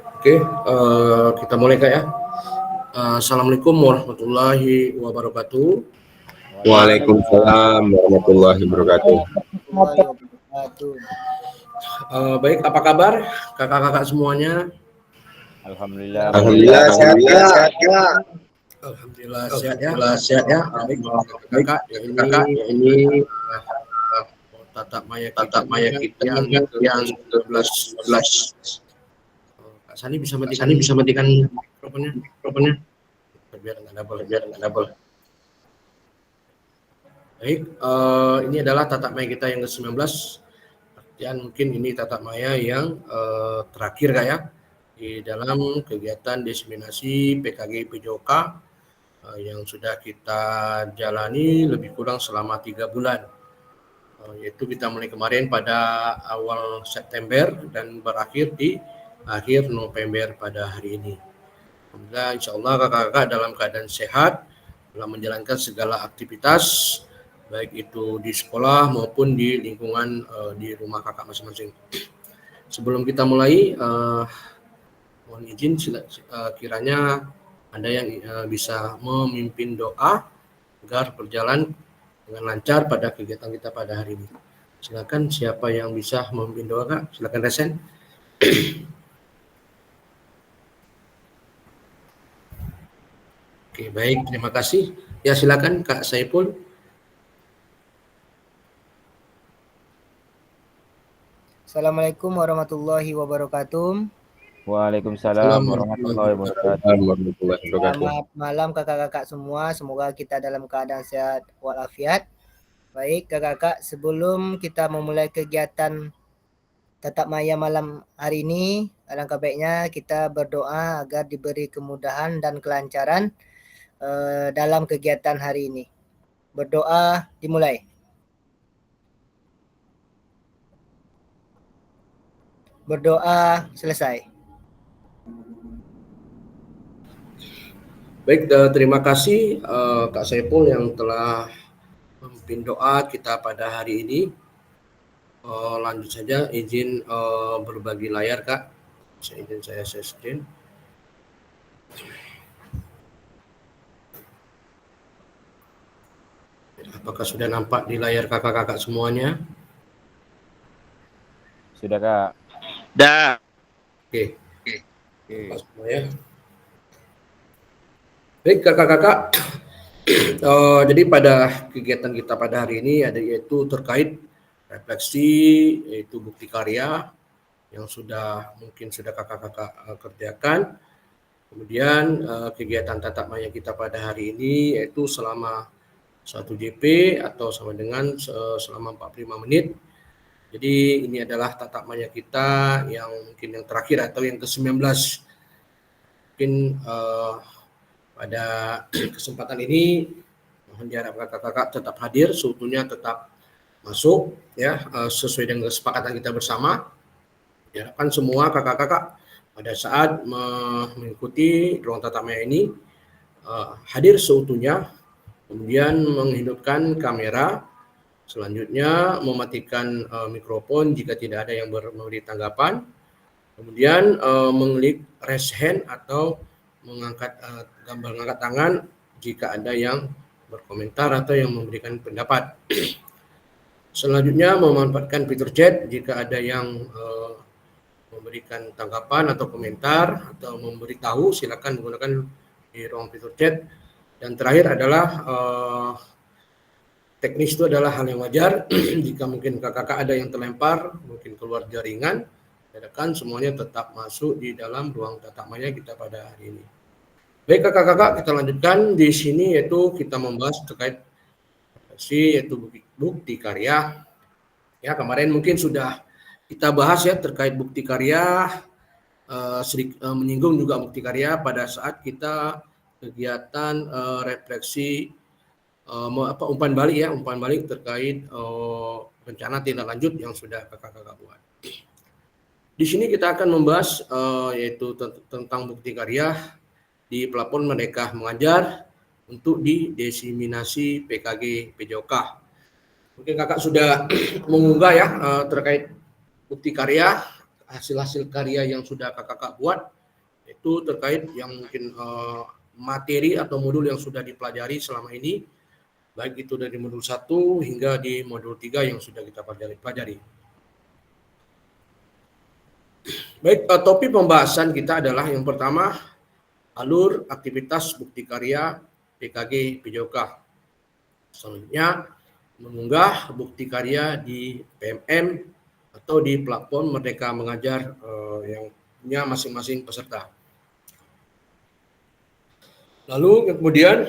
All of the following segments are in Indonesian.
Oke, kita mulai Kak ya. Assalamualaikum warahmatullahi wabarakatuh. Waalaikumsalam warahmatullahi wabarakatuh. Warahmatullahi wabarakatuh. Baik, apa kabar kakak-kakak semuanya? Alhamdulillah Alhamdulillah sehat ya. Alhamdulillah sehat ya. Baik, kakak Ini tatap maya tatap maya kita yang yang ke-11. Kak Sani bisa matikan mikrofonnya biar nggak double. Baik, ini adalah tatap maya kita yang ke-19. Artian mungkin ini tatap maya yang terakhir Kak ya, di dalam kegiatan diseminasi PKG PJOK yang sudah kita jalani lebih kurang selama 3 bulan. Yaitu kita mulai kemarin pada awal September dan berakhir di akhir November pada hari ini. Alhamdulillah, insya Allah kakak-kakak dalam keadaan sehat dalam menjalankan segala aktivitas baik itu di sekolah maupun di lingkungan di rumah kakak masing-masing. Sebelum kita mulai, mohon izin kiranya Anda yang bisa memimpin doa agar berjalan dengan lancar pada kegiatan kita pada hari ini. Silakan siapa yang bisa memimpin doa Kak, silakan Resen. Oke, baik, terima kasih. Ya silakan Kak Saiful. Assalamualaikum warahmatullahi wabarakatuh. Waalaikumsalam warahmatullahi wabarakatuh. Selamat malam kakak-kakak semua. Semoga kita dalam keadaan sehat walafiat. Baik kakak-kakak, sebelum kita memulai kegiatan tatap maya malam hari ini, alangkah baiknya kita berdoa agar diberi kemudahan dan kelancaran dalam kegiatan hari ini. Berdoa dimulai. Berdoa selesai. Baik, terima kasih Kak Saiful yang telah memimpin doa kita pada hari ini. Lanjut saja, izin berbagi layar Kak. Saya share screen. Apakah sudah nampak di layar kakak-kakak semuanya? Sudah Kak. dah. Oke. Semua ya. Baik kakak-kakak, jadi pada kegiatan kita pada hari ini yaitu terkait refleksi, yaitu bukti karya yang mungkin sudah kakak-kakak kerjakan. Kemudian kegiatan tatap maya kita pada hari ini yaitu selama 1 JP atau sama dengan selama 45 menit. Jadi ini adalah tatap maya kita yang mungkin yang terakhir atau yang ke-19. Mungkin pada kesempatan ini mohon diharapkan kakak-kakak tetap hadir, seutuhnya tetap masuk ya sesuai dengan kesepakatan kita bersama. Diharapkan semua kakak-kakak pada saat mengikuti ruang tatap maya ini hadir seutuhnya, kemudian menghidupkan kamera, selanjutnya mematikan mikrofon jika tidak ada yang memberi tanggapan, kemudian mengklik raise hand atau mengangkat gambar angkat tangan jika ada yang berkomentar atau yang memberikan pendapat. Selanjutnya memanfaatkan fitur chat jika ada yang memberikan tanggapan atau komentar atau memberitahu, silakan menggunakan di ruang fitur chat. Dan terakhir adalah teknis itu adalah hal yang wajar jika mungkin kakak-kakak ada yang terlempar, mungkin keluar jaringan, silakan semuanya tetap masuk di dalam ruang tatap maya kita pada hari ini. Baik kakak-kakak, kita lanjutkan di sini yaitu kita membahas terkait yaitu bukti karya. Ya kemarin mungkin sudah kita bahas ya terkait bukti karya, menyinggung juga bukti karya pada saat kita kegiatan refleksi umpan balik terkait rencana tindak lanjut yang sudah kakak-kakak buat. Di sini kita akan membahas yaitu tentang bukti karya di platform Merdeka Mengajar untuk di diseminasi PKG PJOK. Mungkin kakak sudah mengunggah ya terkait bukti karya hasil-hasil karya yang sudah kakak-kakak buat, itu terkait yang mungkin materi atau modul yang sudah dipelajari selama ini, baik itu dari modul 1 hingga di modul 3 yang sudah kita pelajari. Baik, topik pembahasan kita adalah yang pertama, alur aktivitas bukti karya PKG PJOK. Selanjutnya, mengunggah bukti karya di PMM atau di platform Merdeka Mengajar yang punya masing-masing peserta. Lalu kemudian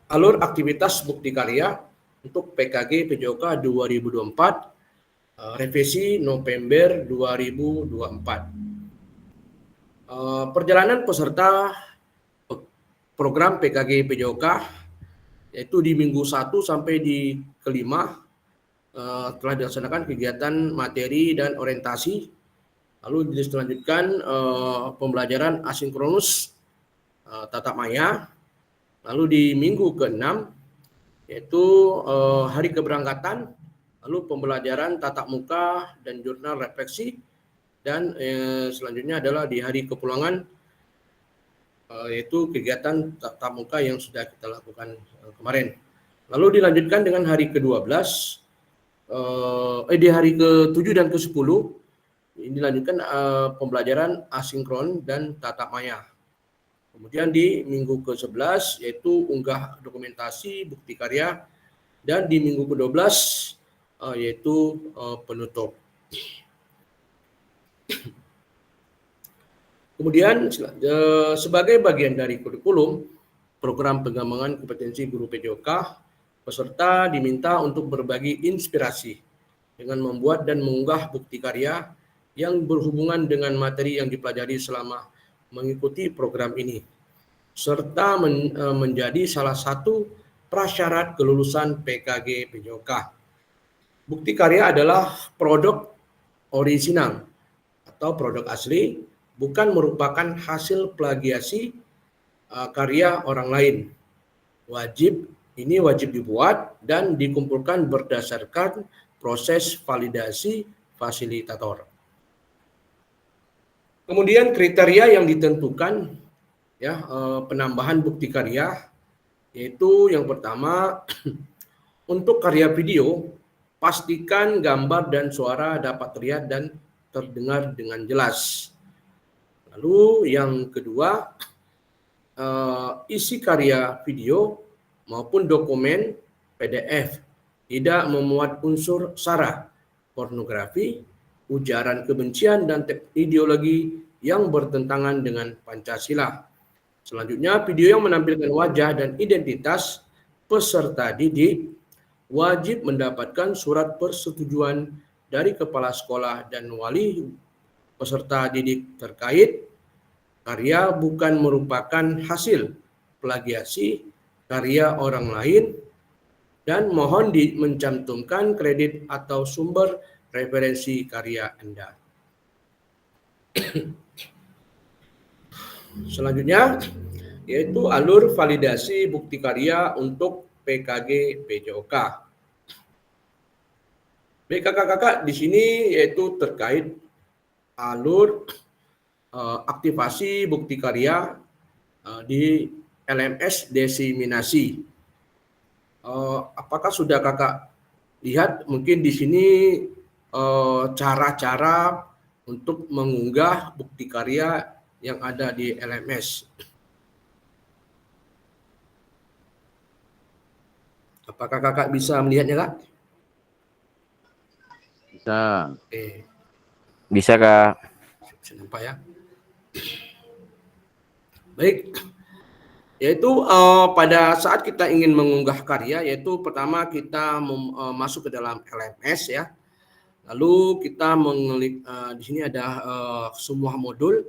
alur aktivitas bukti karya untuk PKG PJOK 2024 revisi November 2024. Perjalanan peserta program PKG PJOK yaitu di minggu 1 sampai di kelima telah dilaksanakan kegiatan materi dan orientasi. Lalu dilanjutkan pembelajaran asinkronus tatap maya. Lalu di minggu ke-6 yaitu hari keberangkatan, lalu pembelajaran tatap muka dan jurnal refleksi, dan selanjutnya adalah di hari kepulangan yaitu kegiatan tatap muka yang sudah kita lakukan kemarin. Lalu dilanjutkan dengan hari ke-12, di hari ke-7 dan ke-10 ini dilanjutkan pembelajaran asinkron dan tatap maya. Kemudian di minggu ke-11 yaitu unggah dokumentasi bukti karya, dan di minggu ke-12 yaitu penutup. Kemudian sebagai bagian dari kurikulum program pengembangan kompetensi guru PJOK, peserta diminta untuk berbagi inspirasi dengan membuat dan mengunggah bukti karya yang berhubungan dengan materi yang dipelajari selama mengikuti program ini, serta menjadi salah satu prasyarat kelulusan PKG PJOK. Bukti karya adalah produk orisinal atau produk asli, bukan merupakan hasil plagiasi karya orang lain. Wajib dibuat dan dikumpulkan berdasarkan proses validasi fasilitator. Kemudian kriteria yang ditentukan penambahan bukti karya, yaitu yang pertama untuk karya video, pastikan gambar dan suara dapat terlihat dan terdengar dengan jelas. Lalu yang kedua, isi karya video maupun dokumen PDF tidak memuat unsur sara, pornografi, ujaran kebencian, dan ideologi yang bertentangan dengan Pancasila. Selanjutnya, video yang menampilkan wajah dan identitas peserta didik wajib mendapatkan surat persetujuan dari kepala sekolah dan wali peserta didik terkait. Karya bukan merupakan hasil plagiasi karya orang lain, dan mohon mencantumkan kredit atau sumber referensi karya Anda. Selanjutnya yaitu alur validasi bukti karya untuk PKG PJOK. Baik kakak-kakak, di sini yaitu terkait alur aktivasi bukti karya di LMS diseminasi. Apakah sudah kakak lihat mungkin di sini cara-cara untuk mengunggah bukti karya yang ada di LMS? Apakah kakak bisa melihatnya, Kak? Bisa. Oke. Bisa, Kak. Bisa nampak ya. Baik. Yaitu pada saat kita ingin mengunggah karya, yaitu pertama kita masuk ke dalam LMS ya. Lalu kita mengklik di sini ada semua modul.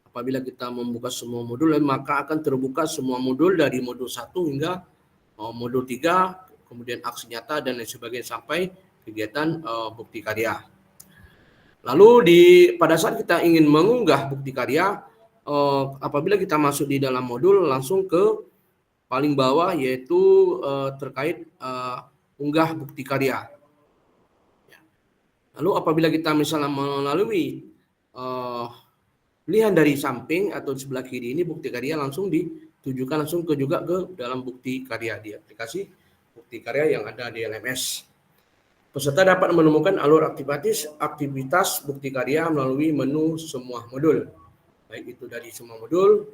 Apabila kita membuka semua modul, maka akan terbuka semua modul dari modul 1 hingga modul 3, kemudian aksi nyata dan lain sebagainya sampai kegiatan bukti karya. Lalu pada saat kita ingin mengunggah bukti karya, apabila kita masuk di dalam modul langsung ke paling bawah yaitu terkait unggah bukti karya. Lalu apabila kita misalnya melalui pilihan dari samping atau di sebelah kiri ini bukti karya langsung ditujukan langsung juga ke dalam bukti karya di aplikasi bukti karya yang ada di LMS. Peserta dapat menemukan alur aktivitas bukti karya melalui menu semua modul, baik itu dari semua modul.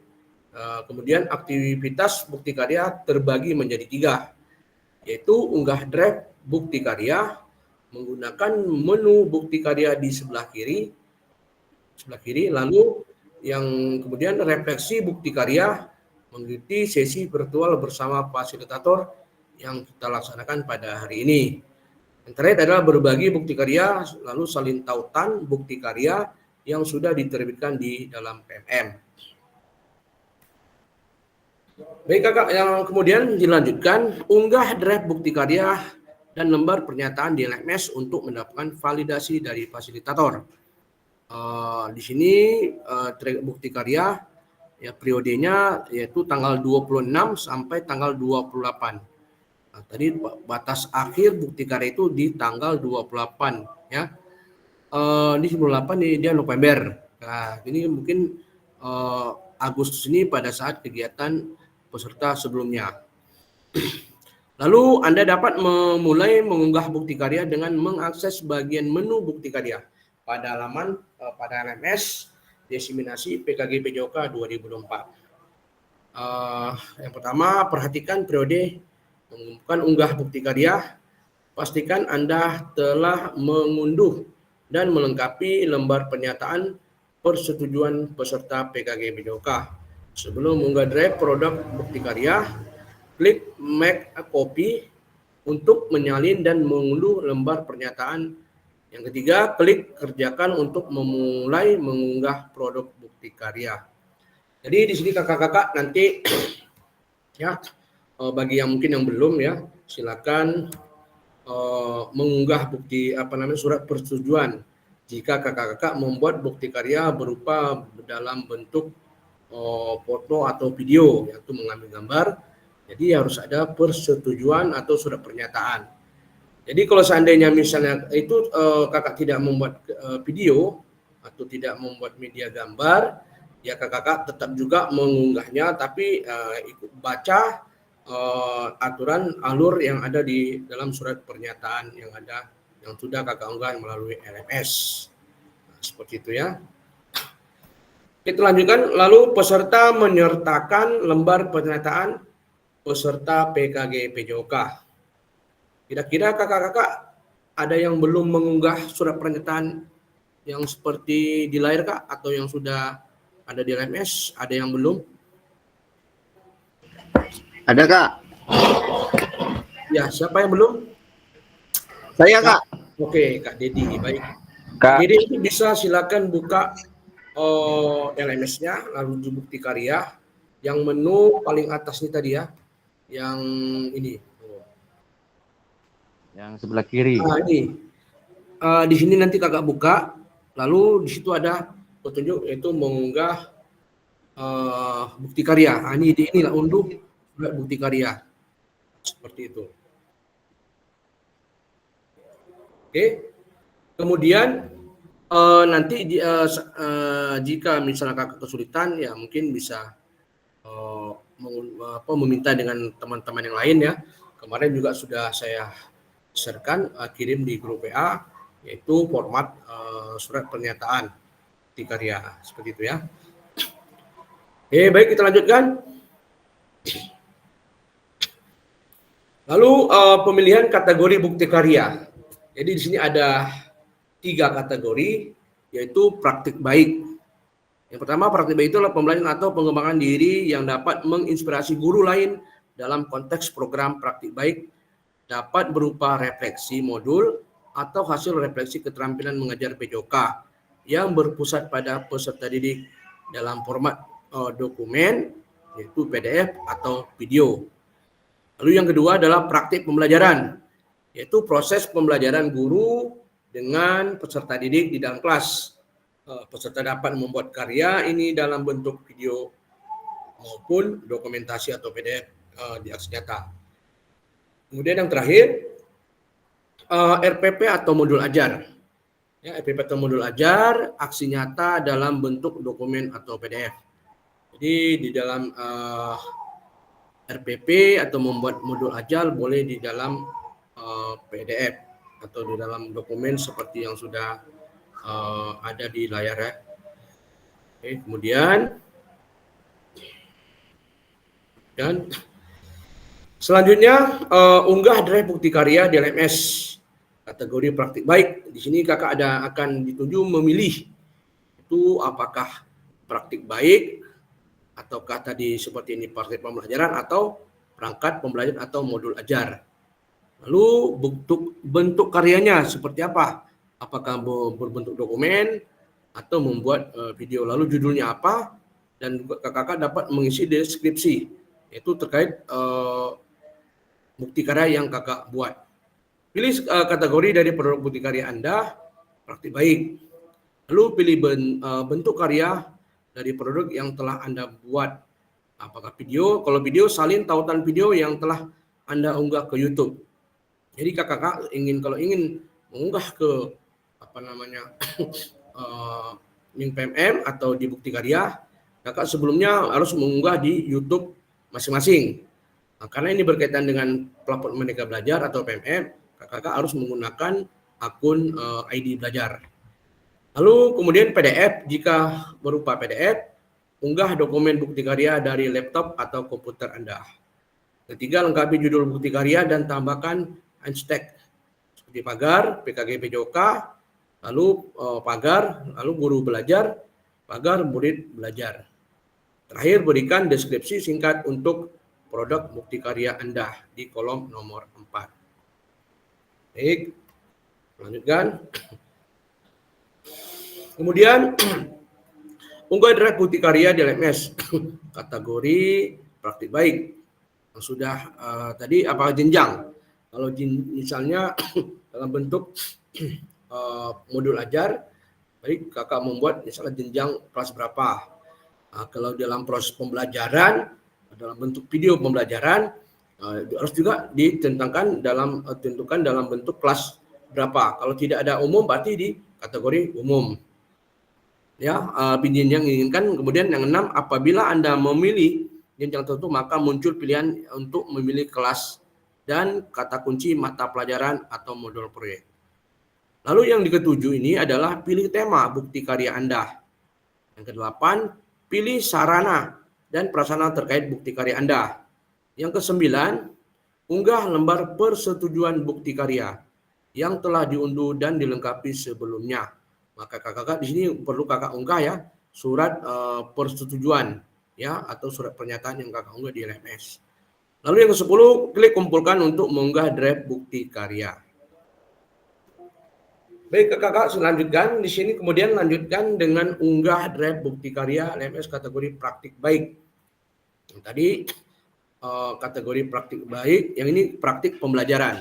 Kemudian aktivitas bukti karya terbagi menjadi 3, yaitu unggah drive bukti karya menggunakan menu bukti karya di sebelah kiri, lalu yang kemudian refleksi bukti karya mengikuti sesi virtual bersama fasilitator yang kita laksanakan pada hari ini. Yang terakhir adalah berbagi bukti karya, lalu salin tautan bukti karya yang sudah diterbitkan di dalam PMM. Baik kakak, yang kemudian dilanjutkan unggah drive bukti karya dan lembar pernyataan di LMS untuk mendapatkan validasi dari fasilitator. Di sini bukti karya ya periodenya yaitu tanggal 26 sampai tanggal 28. Nah, tadi batas akhir bukti karya itu di tanggal 28 ya. Di 28 dia November. Nah, ini mungkin Agustus ini pada saat kegiatan peserta sebelumnya. Lalu Anda dapat memulai mengunggah bukti karya dengan mengakses bagian menu bukti karya pada halaman pada LMS Diseminasi PKG PJOK 2024. Yang pertama, perhatikan periode mengumumkan unggah bukti karya. Pastikan Anda telah mengunduh dan melengkapi lembar pernyataan persetujuan peserta PKG PJOK. Sebelum mengunggah drive produk bukti karya, klik make a copy untuk menyalin dan mengunduh lembar pernyataan. Yang ketiga, klik kerjakan untuk memulai mengunggah produk bukti karya. Jadi di sini kakak-kakak nanti ya bagi yang mungkin yang belum ya, silakan mengunggah bukti surat persetujuan jika kakak-kakak membuat bukti karya berupa dalam bentuk foto atau video, yaitu mengambil gambar. Jadi harus ada persetujuan atau surat pernyataan. Jadi kalau seandainya misalnya itu kakak tidak membuat video atau tidak membuat media gambar, ya kakak tetap juga mengunggahnya, tapi ikut baca aturan alur yang ada di dalam surat pernyataan yang ada yang sudah kakak unggah melalui LMS. Nah, seperti itu ya. Kita lanjutkan. Lalu peserta menyertakan lembar pernyataan peserta PKG PJOK. Kira-kira kakak-kakak ada yang belum mengunggah surat pernyataan yang seperti di layar kak, atau yang sudah ada di LMS? Ada yang belum? Ada kak. Ya, siapa yang belum? Saya kak. Oke, Kak Dedi, baik. Kak, Dedi itu bisa silakan buka LMS-nya, lalu di bukti karya, yang menu paling atas ini tadi ya, yang ini. yang sebelah kiri. Nah, ini. Di sini nanti kakak buka, lalu di situ ada petunjuk yaitu mengunggah bukti karya. Nah, inilah unduh bukti karya. Seperti itu. Oke. Kemudian nanti jika misalnya kakak kesulitan, ya mungkin bisa meminta dengan teman-teman yang lain ya. Kemarin juga sudah saya sharekan, kirim di grup WA, yaitu format surat pernyataan bukti karya, seperti itu ya. Oke, baik, kita lanjutkan. Lalu pemilihan kategori bukti karya. Jadi di sini ada 3 kategori, yaitu praktik baik. Yang pertama, praktik baik itu adalah pembelajaran atau pengembangan diri yang dapat menginspirasi guru lain dalam konteks program praktik baik, dapat berupa refleksi modul atau hasil refleksi keterampilan mengajar PJOK yang berpusat pada peserta didik dalam format dokumen, yaitu PDF atau video. Lalu yang kedua adalah praktik pembelajaran, yaitu proses pembelajaran guru dengan peserta didik di dalam kelas. Peserta dapat membuat karya ini dalam bentuk video maupun dokumentasi atau PDF di aksi nyata. Kemudian yang terakhir, RPP atau modul ajar. Ya, RPP atau modul ajar, aksi nyata dalam bentuk dokumen atau PDF. Jadi di dalam RPP atau membuat modul ajar boleh di dalam PDF atau di dalam dokumen seperti yang sudah ada di layar ya. Oke, kemudian dan selanjutnya unggah drive bukti karya di LMS kategori praktik baik. Di sini kakak akan dituju memilih itu apakah praktik baik ataukah tadi seperti ini praktik pembelajaran atau perangkat pembelajaran atau modul ajar. Lalu bentuk karyanya seperti apa? Apakah berbentuk dokumen atau membuat video? Lalu judulnya apa? Dan kakak dapat mengisi deskripsi, yaitu terkait bukti karya yang kakak buat. Pilih kategori dari produk bukti karya Anda, praktik baik. Lalu pilih bentuk karya dari produk yang telah Anda buat. Apakah video? Kalau video, salin tautan video yang telah Anda unggah ke YouTube. Jadi kakak kalau ingin mengunggah ke link PMM atau di bukti karya, kakak sebelumnya harus mengunggah di YouTube masing-masing. Nah, karena ini berkaitan dengan platform Merdeka Belajar atau PMM, kakak harus menggunakan akun ID belajar. Lalu kemudian PDF, jika berupa PDF, unggah dokumen bukti karya dari laptop atau komputer Anda. Ketiga, lengkapi judul bukti karya dan tambahkan hashtag seperti pagar, PKG PJOK, lalu pagar, lalu guru belajar, pagar murid belajar. Terakhir, berikan deskripsi singkat untuk produk bukti karya Anda di kolom nomor 4. Baik, lanjutkan. Kemudian unggah drive bukti karya di LMS kategori praktik baik. Yang sudah tadi apa jenjang? Kalau misalnya dalam bentuk modul ajar, baik kakak membuat misalnya jenjang kelas berapa. Kalau dalam proses pembelajaran, dalam bentuk video pembelajaran, harus juga ditentukan dalam bentuk kelas berapa. Kalau tidak ada umum berarti di kategori umum. Ya, jenjang yang inginkan. Kemudian yang 6, apabila Anda memilih jenjang tertentu maka muncul pilihan untuk memilih kelas dan kata kunci mata pelajaran atau modul proyek. Lalu yang ketujuh ini adalah pilih tema bukti karya Anda. Yang kedelapan, pilih sarana dan prasarana terkait bukti karya Anda. Yang kesembilan, unggah lembar persetujuan bukti karya yang telah diunduh dan dilengkapi sebelumnya. Maka kakak di sini perlu kakak unggah ya surat persetujuan ya atau surat pernyataan yang kakak unggah di LMS. Lalu yang ke-10, klik kumpulkan untuk mengunggah drive bukti karya. Baik kakak selanjutkan di sini kemudian lanjutkan dengan unggah drive bukti karya LMS kategori praktik baik. Yang tadi kategori praktik baik, yang ini praktik pembelajaran.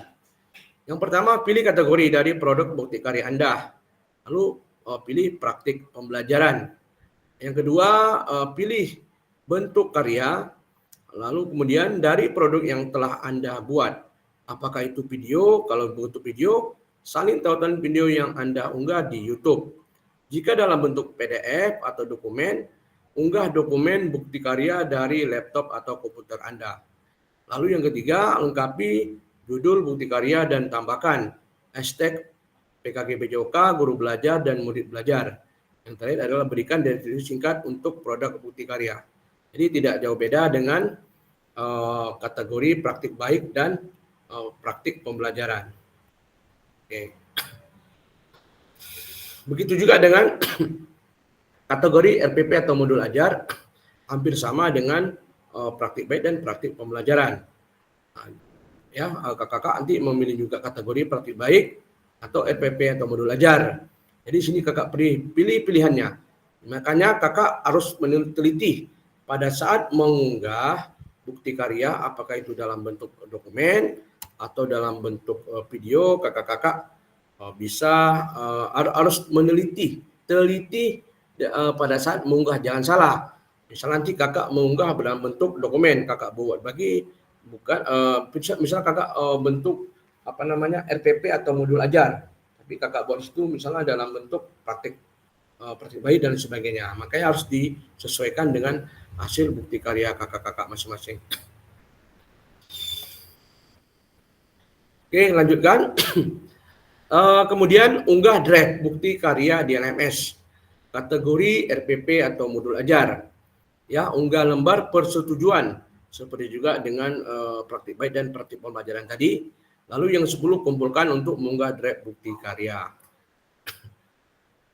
Yang pertama pilih kategori dari produk bukti karya Anda. Lalu pilih praktik pembelajaran. Yang kedua pilih bentuk karya. Lalu kemudian dari produk yang telah Anda buat. Apakah itu video? Kalau bentuk video, salin tautan video yang Anda unggah di YouTube. Jika dalam bentuk PDF atau dokumen, unggah dokumen bukti karya dari laptop atau komputer Anda. Lalu yang ketiga, lengkapi judul bukti karya dan tambahkan hashtag PKG PJOK, guru belajar, dan murid belajar. Yang terakhir adalah berikan deskripsi singkat untuk produk bukti karya. Jadi tidak jauh beda dengan kategori praktik baik dan praktik pembelajaran. Oke. Begitu juga dengan kategori RPP atau modul ajar, hampir sama dengan praktik baik dan praktik pembelajaran. Ya, kakak nanti memilih juga kategori praktik baik atau RPP atau modul ajar. Jadi sini kakak pilih pilihannya. Makanya kakak harus meneliti pada saat mengunggah bukti karya, apakah itu dalam bentuk dokumen atau dalam bentuk video, kakak bisa harus teliti pada saat mengunggah, jangan salah. Misalnya nanti kakak mengunggah dalam bentuk dokumen, kakak buat misalnya kakak bentuk RPP atau modul ajar, tapi kakak buat itu misalnya dalam bentuk praktik baik dan sebagainya, makanya harus disesuaikan dengan hasil bukti karya kakak-kakak masing-masing. Oke, lanjutkan. Kemudian unggah draft bukti karya di LMS kategori RPP atau modul ajar. Ya, unggah lembar persetujuan seperti juga dengan praktik baik dan praktik pembelajaran tadi. Lalu yang 10 kumpulkan untuk mengunggah draft bukti karya.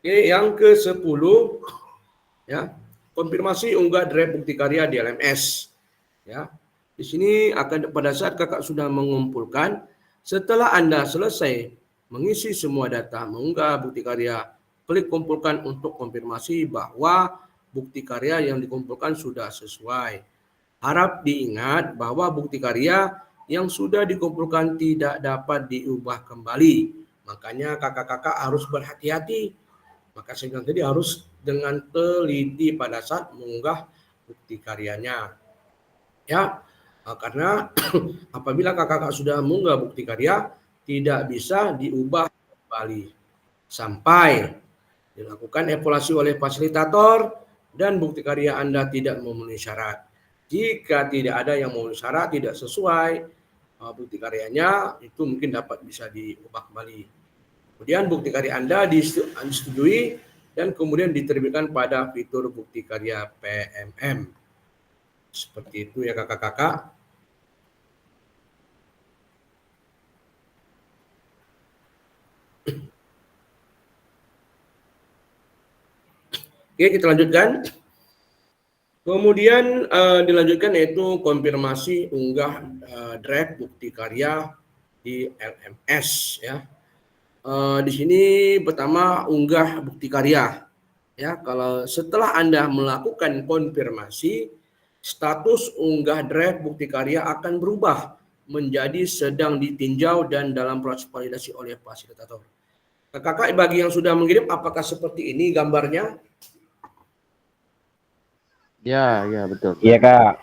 Oke, yang ke-10 ya, konfirmasi unggah draft bukti karya di LMS. Ya. Di sini akan pada saat kakak sudah mengumpulkan, setelah Anda selesai mengisi semua data, mengunggah bukti karya, klik kumpulkan untuk konfirmasi bahwa bukti karya yang dikumpulkan sudah sesuai. Harap diingat bahwa bukti karya yang sudah dikumpulkan tidak dapat diubah kembali. Makanya kakak-kakak harus berhati-hati. Maka saya bilang tadi harus dengan teliti pada saat mengunggah bukti karyanya. Ya, karena apabila kakak-kakak sudah mengunggah bukti karya, tidak bisa diubah kembali sampai dilakukan evaluasi oleh fasilitator dan bukti karya Anda tidak memenuhi syarat. Jika tidak ada yang memenuhi syarat, tidak sesuai bukti karyanya, itu mungkin dapat bisa diubah kembali. Kemudian bukti karya Anda disetujui dan kemudian diterbitkan pada fitur bukti karya PMM. Seperti itu ya kakak-kakak. Oke, kita lanjutkan. Kemudian dilanjutkan yaitu konfirmasi unggah draft bukti karya di LMS ya. Di sini pertama unggah bukti karya ya. Kalau setelah Anda melakukan konfirmasi, status unggah draft bukti karya akan berubah menjadi sedang ditinjau dan dalam proses validasi oleh fasilitator. Kakak bagi yang sudah mengirim, apakah seperti ini gambarnya? Ya, betul. Iya kak.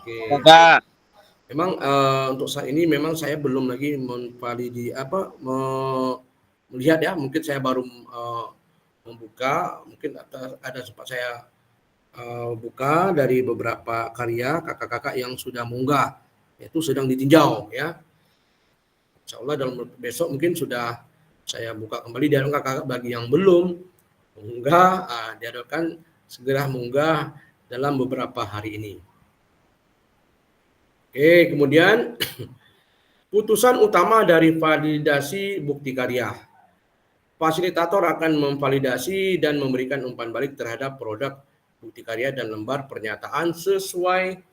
Oke. Kak. Memang untuk saat ini memang saya belum lagi melihat ya, mungkin saya baru membuka, mungkin ada sempat saya buka dari beberapa karya kakak-kakak yang sudah mengunggah, yaitu sedang ditinjau ya. Insya Allah dalam besok mungkin sudah saya buka kembali, dan kakak-kakak bagi yang belum mengunggah diharapkan segera mengunggah dalam beberapa hari ini. Oke, kemudian putusan utama dari validasi bukti karya. Fasilitator akan memvalidasi dan memberikan umpan balik terhadap produk bukti karya dan lembar pernyataan sesuai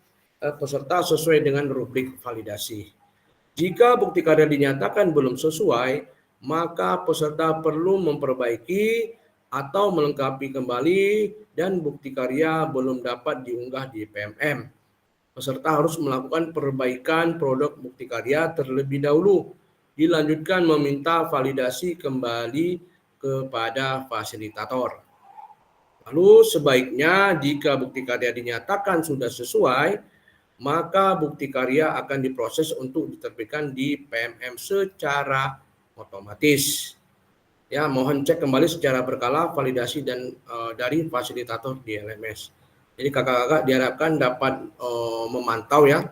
peserta sesuai dengan rubrik validasi. Jika bukti karya dinyatakan belum sesuai, maka peserta perlu memperbaiki atau melengkapi kembali dan bukti karya belum dapat diunggah di PMM. Peserta harus melakukan perbaikan produk bukti karya terlebih dahulu, dilanjutkan meminta validasi kembali kepada fasilitator. Lalu sebaiknya jika bukti karya dinyatakan sudah sesuai, maka bukti karya akan diproses untuk diterbitkan di PMM secara otomatis. Ya, mohon cek kembali secara berkala validasi dan dari fasilitator di LMS. Jadi kakak-kakak diharapkan dapat memantau ya,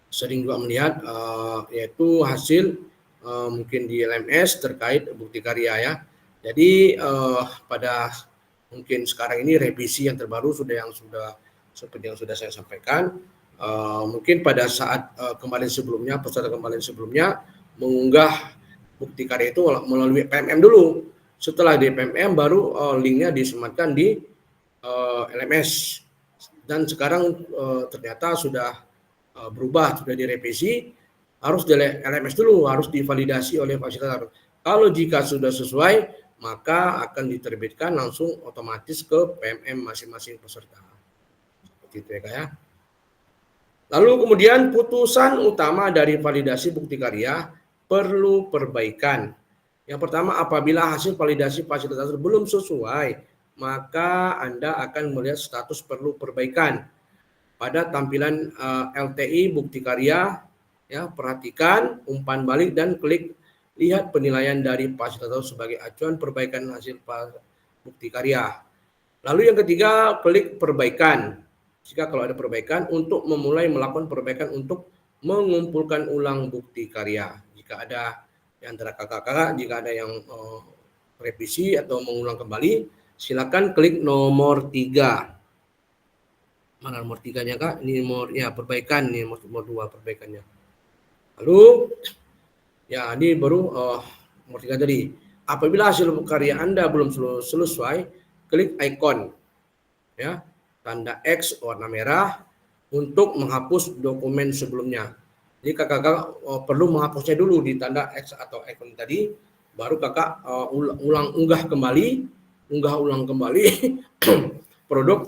sering juga melihat yaitu hasil mungkin di LMS terkait bukti karya ya. Jadi pada mungkin sekarang ini revisi yang terbaru sudah seperti yang sudah saya sampaikan. Mungkin pada saat kemarin sebelumnya, peserta kemarin sebelumnya mengunggah bukti karya itu melalui PMM dulu. Setelah di PMM baru linknya disematkan di LMS. Dan sekarang ternyata sudah berubah, sudah direvisi, harus di LMS dulu, harus divalidasi oleh fasilitator. Kalau jika sudah sesuai, maka akan diterbitkan langsung otomatis ke PMM masing-masing peserta. Seperti itu ya Kak ya. Lalu kemudian putusan utama dari validasi bukti karya perlu perbaikan. Yang pertama, apabila hasil validasi fasilitator belum sesuai, maka Anda akan melihat status perlu perbaikan. Pada tampilan LTI bukti karya, ya, perhatikan umpan balik dan klik lihat penilaian dari fasilitator sebagai acuan perbaikan hasil bukti karya. Lalu yang ketiga, klik perbaikan. Jika kalau ada perbaikan, untuk memulai melakukan perbaikan untuk mengumpulkan ulang bukti karya. Jika ada di antara kakak-kakak, jika ada yang revisi atau mengulang kembali, silakan klik nomor 3. Mana nomor 3-nya Kak? Ini nomor ya perbaikan, ini nomor 2 perbaikannya. Lalu ya ini baru nomor 3 tadi. Apabila hasil karya Anda belum selesai, klik ikon ya, tanda X warna merah untuk menghapus dokumen sebelumnya. Jadi kakak perlu menghapusnya dulu di tanda X atau ikon tadi, baru kakak unggah ulang kembali produk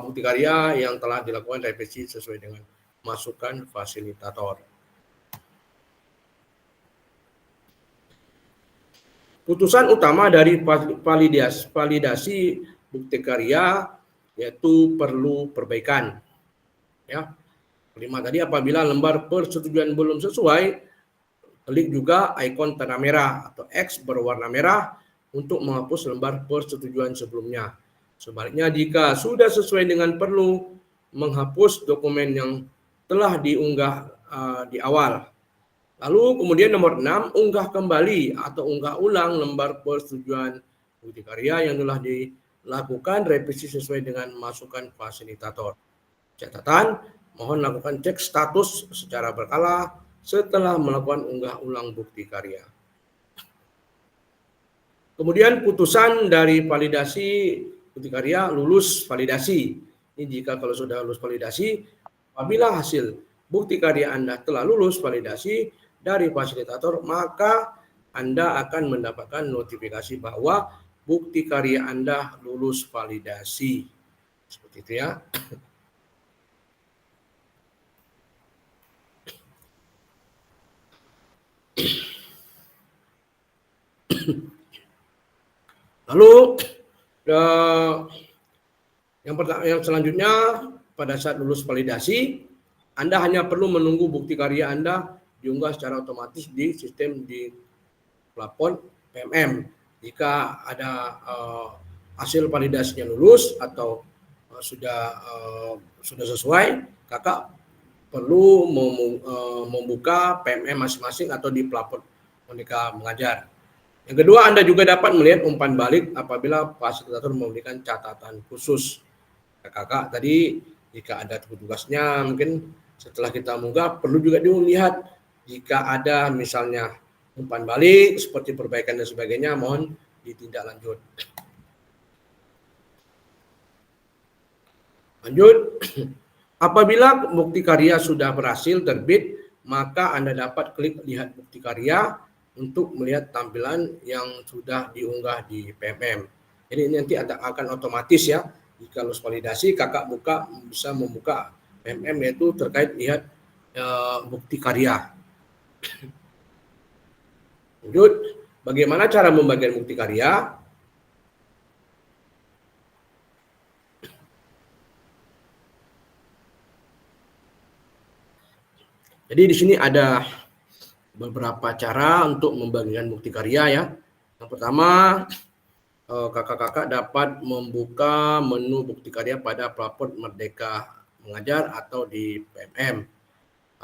bukti karya yang telah dilakukan revisi sesuai dengan masukan fasilitator. Putusan utama dari validasi bukti karya yaitu perlu perbaikan. Ya. Kelima tadi, apabila lembar persetujuan belum sesuai, klik juga ikon tanda merah atau X berwarna merah untuk menghapus lembar persetujuan sebelumnya. Sebaliknya, jika sudah sesuai dengan perlu menghapus dokumen yang telah diunggah di awal. Lalu kemudian nomor 6, unggah kembali atau unggah ulang lembar persetujuan bukti karya yang telah dilakukan revisi sesuai dengan masukan fasilitator. Catatan, mohon lakukan cek status secara berkala setelah melakukan unggah ulang bukti karya. Kemudian putusan dari validasi bukti karya lulus validasi. Ini jika kalau sudah lulus validasi, apabila hasil bukti karya Anda telah lulus validasi dari fasilitator, maka Anda akan mendapatkan notifikasi bahwa bukti karya Anda lulus validasi. Seperti itu ya. Lalu yang selanjutnya, pada saat lulus validasi, Anda hanya perlu menunggu bukti karya Anda diunggah secara otomatis di sistem di plafon PMM. Jika ada hasil validasinya lulus atau sudah sesuai, kakak perlu membuka PMM masing-masing atau di plafon Merdeka Mengajar. Yang kedua, Anda juga dapat melihat umpan balik apabila fasilitator memberikan catatan khusus. Kakak tadi, jika ada tugasnya, mungkin setelah kita mengunggah, perlu juga dilihat jika ada misalnya umpan balik seperti perbaikan dan sebagainya, mohon ditindaklanjut. Lanjut, apabila bukti karya sudah berhasil terbit, maka Anda dapat klik lihat bukti karya untuk melihat tampilan yang sudah diunggah di PMM. Jadi ini nanti akan otomatis ya, jika lulus validasi kakak bisa membuka PMM yaitu terkait lihat bukti karya. Lanjut, bagaimana cara membagikan bukti karya? Jadi di sini ada beberapa cara untuk membagikan bukti karya ya. Yang pertama, kakak-kakak dapat membuka menu bukti karya pada plafon Merdeka Mengajar atau di PMM.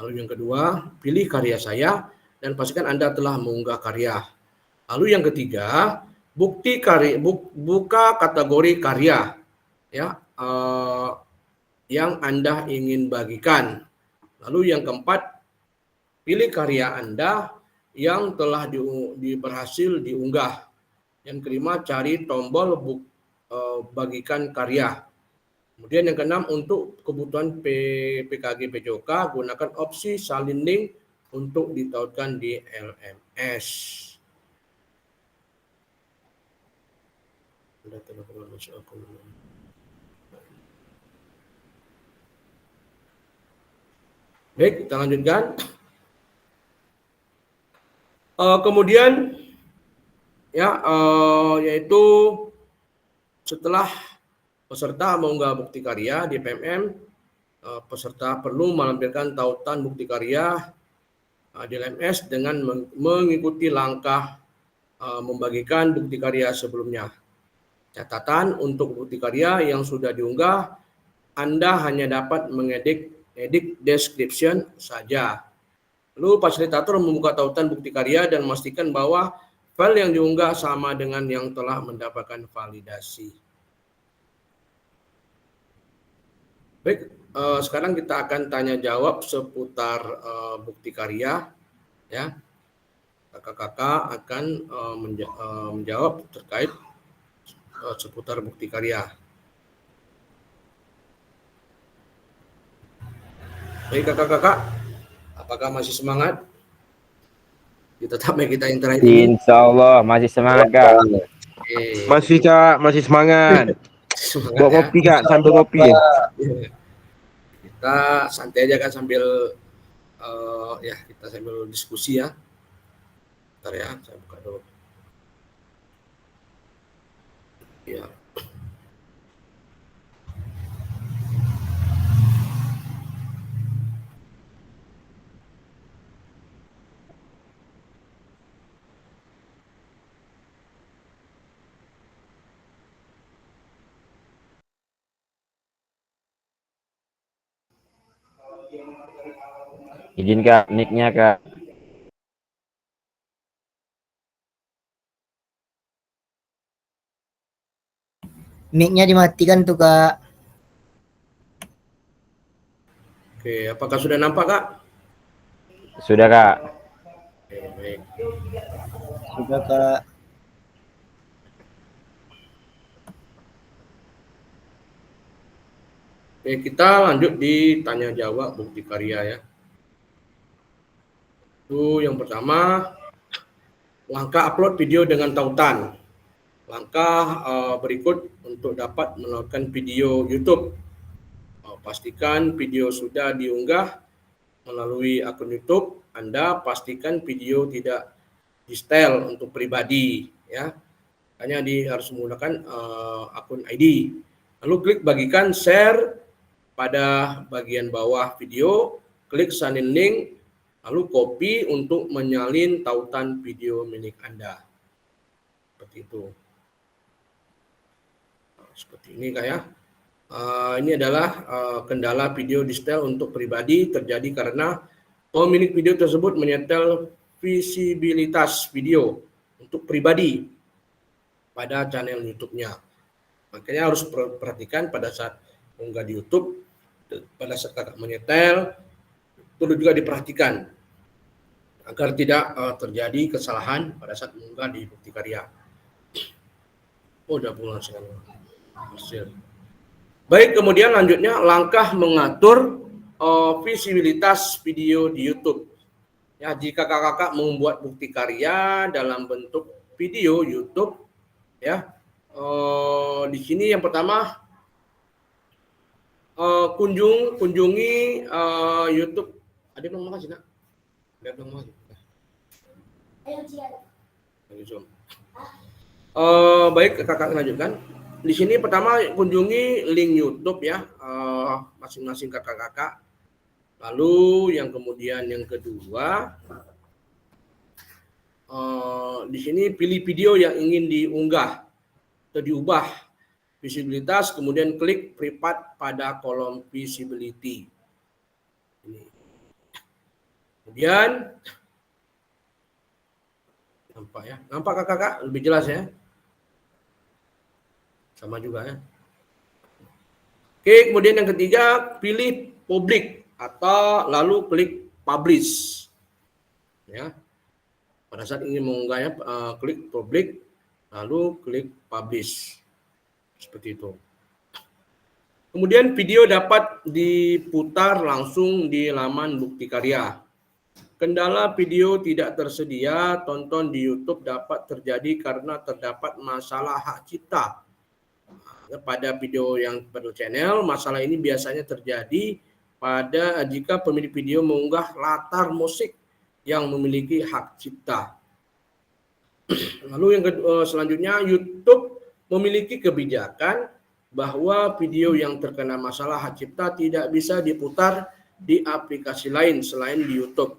Lalu yang kedua, pilih karya saya dan pastikan Anda telah mengunggah karya. Lalu yang ketiga, buka kategori karya ya yang Anda ingin bagikan. Lalu yang keempat, pilih karya Anda yang telah berhasil diunggah. Yang kelima, cari tombol bagikan karya. Kemudian yang keenam, untuk kebutuhan PKG PJOK, gunakan opsi salin link untuk ditautkan di LMS. Baik, kita lanjutkan. Kemudian ya yaitu setelah peserta mengunggah bukti karya di PMM, peserta perlu melampirkan tautan bukti karya di LMS dengan mengikuti langkah membagikan bukti karya sebelumnya. Catatan untuk bukti karya yang sudah diunggah, Anda hanya dapat mengedit description saja. Lalu fasilitator membuka tautan bukti karya dan memastikan bahwa file yang diunggah sama dengan yang telah mendapatkan validasi. Baik, sekarang kita akan tanya jawab seputar bukti karya. Ya, kakak-kakak akan menjawab terkait seputar bukti karya. Baik kakak-kakak, apakah masih semangat? Kita tamai kita interaksi ini. Insya Allah masih semangat Kak. Oke. Masih Kak, masih semangat. Semangat Bawa ya. kopi Kak, sambil kopi. Kita santai aja kan sambil ya kita sambil diskusi ya. Bentar ya, saya buka dulu. Ya. Izin Kak, mic-nya Kak. Mic-nya dimatikan tuh Kak. Oke, apakah sudah nampak Kak? Sudah Kak. Oke, baik. Sudah Kak. Oke, kita lanjut di tanya jawab bukti karya ya. Itu yang pertama, langkah upload video dengan tautan. Langkah berikut untuk dapat menonton video YouTube. Pastikan video sudah diunggah melalui akun YouTube. Anda pastikan video tidak di-style untuk pribadi ya. Hanya harus menggunakan akun ID. Lalu klik bagikan share pada bagian bawah video, klik salin link, lalu copy untuk menyalin tautan video milik Anda. Seperti itu. Seperti ini kayak. Ini adalah kendala video di-style untuk pribadi terjadi karena pemilik video tersebut menyetel visibilitas video untuk pribadi pada channel YouTube-nya. Makanya harus perhatikan pada saat mengunggah di YouTube, pada saat kakak menyetel, perlu juga diperhatikan agar tidak terjadi kesalahan pada saat mengunggah di bukti karya. Oh, udah pulang sekarang. Hasil. Baik, kemudian lanjutnya langkah mengatur visibilitas video di YouTube. Ya, jika kakak-kakak membuat bukti karya dalam bentuk video YouTube, ya, di sini yang pertama kunjungi YouTube. Ada belum makasih nak? Ada belum makasih. Baik, kakak lanjutkan. Di sini pertama kunjungi link YouTube ya masing-masing kakak-kakak. Lalu yang kemudian yang kedua di sini pilih video yang ingin diunggah atau diubah visibilitas, kemudian klik privat pada kolom visibility. Ini. Kemudian nampak ya, nampak kakak-kakak lebih jelas ya. Sama juga ya. Oke, kemudian yang ketiga, pilih publik atau lalu klik publish. Ya. Pada saat ingin mengunggahnya, klik publik, lalu klik publish. Seperti itu. Kemudian video dapat diputar langsung di laman bukti karya. Kendala video tidak tersedia, tonton di YouTube dapat terjadi karena terdapat masalah hak cipta. Pada video yang pada channel, masalah ini biasanya terjadi pada jika pemilik video mengunggah latar musik yang memiliki hak cipta. Lalu yang selanjutnya, YouTube memiliki kebijakan bahwa video yang terkena masalah hak cipta tidak bisa diputar di aplikasi lain selain di YouTube.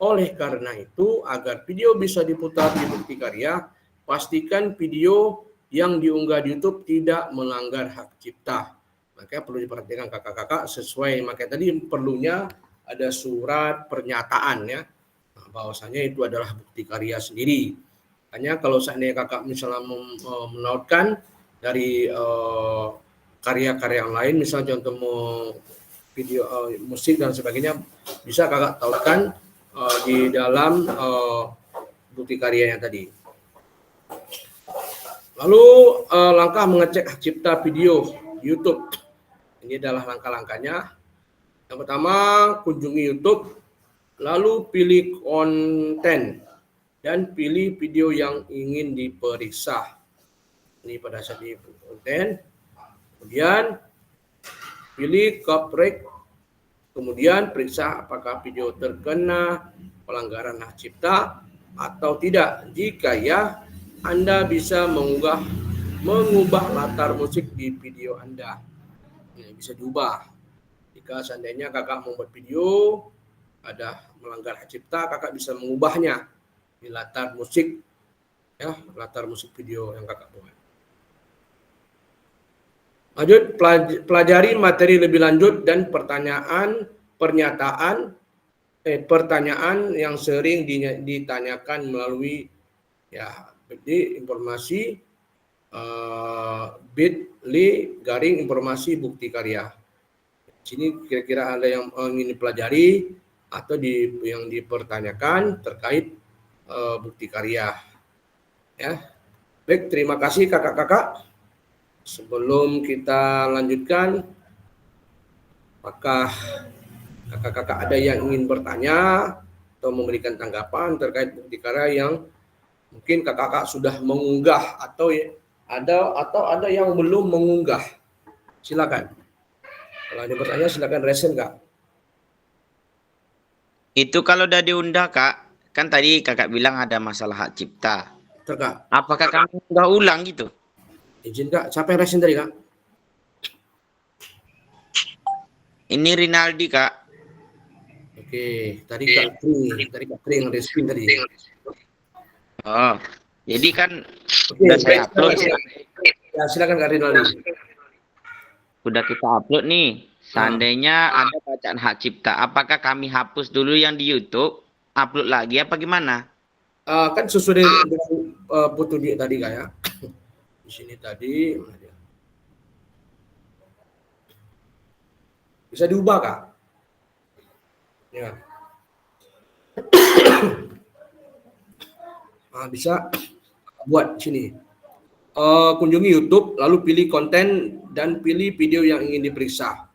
Oleh karena itu, agar video bisa diputar di Bukti Karya, pastikan video yang diunggah di YouTube tidak melanggar hak cipta. Makanya perlu diperhatikan kakak-kakak sesuai, makanya tadi perlunya ada surat pernyataan ya, bahwasanya itu adalah bukti karya sendiri. Hanya kalau seandainya kakak misalnya menautkan dari karya-karya yang lain, misalnya contoh video musik dan sebagainya, bisa kakak tautkan di dalam bukti karyanya tadi. Lalu langkah mengecek hak cipta video YouTube. Ini adalah langkah-langkahnya. Yang pertama, kunjungi YouTube, lalu pilih konten dan pilih video yang ingin diperiksa. Ini pada saat di konten. Kemudian pilih copyright. Kemudian periksa apakah video terkena pelanggaran hak cipta atau tidak. Jika ya, Anda bisa mengubah latar musik di video Anda. Ini bisa diubah. Jika seandainya kakak membuat video ada melanggar hak cipta, kakak bisa mengubahnya di latar musik, ya, latar musik video yang kakak buat. Lanjut, pelajari materi lebih lanjut dan pertanyaan yang sering ditanyakan melalui ya informasi bit.ly/informasi bukti karya. Sini kira-kira ada yang ingin dipelajari atau yang dipertanyakan terkait bukti karya. Ya, baik, terima kasih kakak-kakak. Sebelum kita lanjutkan, apakah kakak-kakak ada yang ingin bertanya atau memberikan tanggapan terkait bukti karya yang mungkin kakak-kakak sudah mengunggah atau ada yang belum mengunggah? Silakan. Kalau ada pertanyaan silakan resen kak. Itu kalau udah diundah kak, kan tadi kakak bilang ada masalah hak cipta. Kak, Apakah kami unggah ulang gitu? izin kak, siapa yang resen tadi kak? Ini Rinaldi kak. Oke, tadi kak Tri yang resen tadi. Oh, jadi kan Oke, udah saya upload. Ya, silakan kak Rinaldi. Udah kita upload nih. Seandainya ada bacaan hak cipta, apakah kami hapus dulu yang di YouTube, upload lagi apa gimana? Kan sesuai dengan foto dia tadi kak ya. Di sini tadi bisa diubah kak. Ya. Bisa buat sini. Kunjungi YouTube, lalu pilih konten dan pilih video yang ingin diperiksa.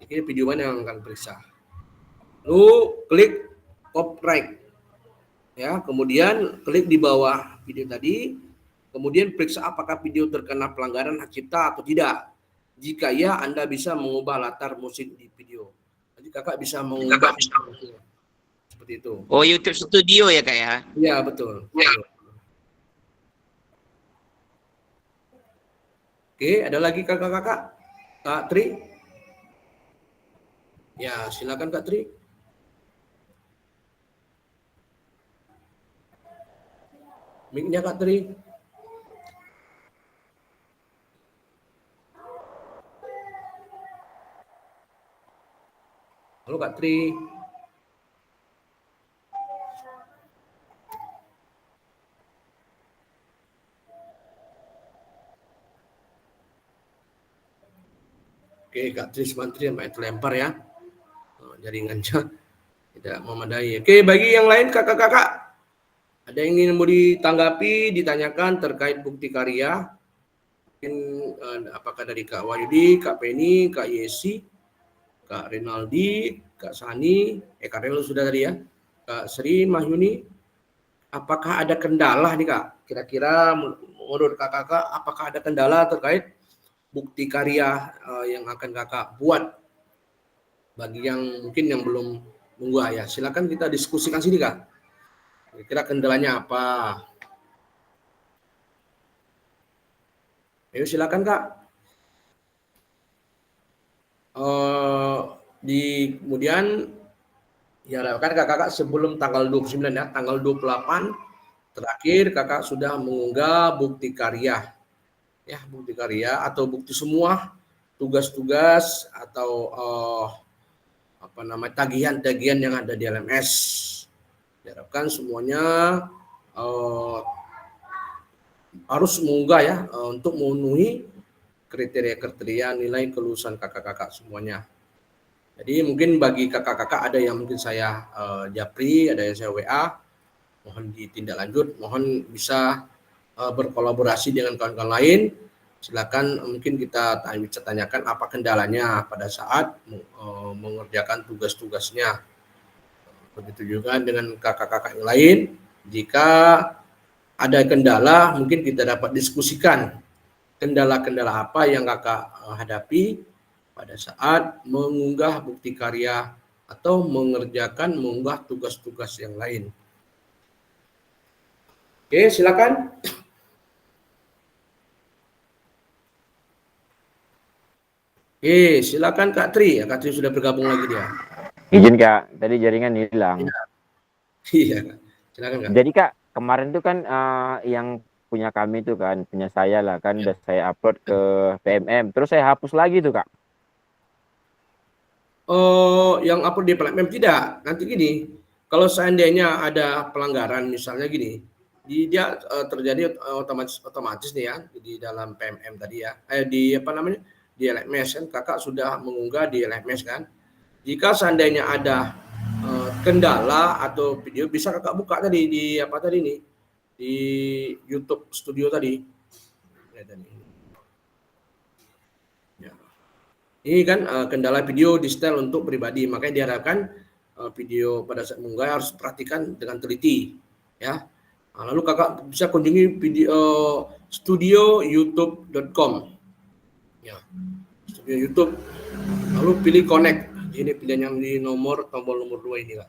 Ini video mana yang akan diperiksa. Lalu klik copyright. Ya, kemudian klik di bawah video tadi. Kemudian periksa apakah video terkena pelanggaran hak cipta atau tidak. Jika ya, Anda bisa mengubah latar musik di video. Jadi kakak bisa mengubah seperti itu. Oh, YouTube Studio ya kak ya? Iya, betul. Oke, ada lagi kakak-kakak? Kak Tri? Ya, silakan Kak Tri. Mic-nya Kak Tri. Halo Kak Tri. Oke, Kak Tri Sumantri sampai terlempar ya. Jaringannya tidak memadai. Oke, bagi yang lain kakak-kakak, ada yang ingin mau ditanggapi, ditanyakan terkait bukti karya? Mungkin apakah dari Kak Wahyudi, Kak Penny, Kak Yesi, Kak Rinaldi, Kak Sani, Kak Relo sudah tadi ya, Kak Sri Mahyuni, apakah ada kendala nih Kak? Kira-kira menurut kakak-kakak, apakah ada kendala terkait bukti karya yang akan kakak buat? Bagi yang mungkin yang belum mengunggah ya, silakan kita diskusikan sini Kak. Kira-kira kendalanya apa? Ayo silakan Kak. Kemudian diharapkan kakak sebelum tanggal 29 ya, tanggal 28 terakhir kakak sudah mengunggah bukti karya. Ya, bukti karya atau bukti semua tugas-tugas atau tagihan-tagihan yang ada di LMS. Diharapkan semuanya harus mengunggah ya untuk memenuhi kriteria-kriteria nilai kelulusan kakak-kakak semuanya. Jadi mungkin bagi kakak-kakak ada yang mungkin saya japri, ada yang saya WA, mohon ditindaklanjut, mohon bisa berkolaborasi dengan kawan-kawan lain. Silakan mungkin kita bisa tanyakan apa kendalanya pada saat mengerjakan tugas-tugasnya. Begitu juga dengan kakak-kakak yang lain. Jika ada kendala, mungkin kita dapat diskusikan kendala-kendala apa yang kakak hadapi pada saat mengunggah bukti karya atau mengunggah tugas-tugas yang lain. Oke, silakan. Silakan Kak Tri. Kak Tri sudah bergabung lagi dia. Izin Kak, tadi jaringan hilang. Iya, silakan Kak. Jadi Kak, kemarin tuh kan yang punya kami tuh kan, punya saya lah kan, udah saya upload ke PMM, terus saya hapus lagi tuh Kak. Yang upload di PMM tidak. Nanti gini, kalau seandainya ada pelanggaran misalnya gini, dia terjadi otomatis nih ya di dalam PMM tadi ya, di LMS kan, kakak sudah mengunggah di LMS kan. Jika seandainya ada kendala atau video, bisa kakak buka tadi di di YouTube Studio tadi. Ya. Ini kan kendala video di setel untuk pribadi, makanya diharapkan video pada saat mengunggah harus perhatikan dengan teliti, ya. Lalu kakak bisa kunjungi video studioyoutube.com, ya, studio YouTube. Lalu pilih connect. Ini pilihan yang di tombol nomor 2 ini Kak.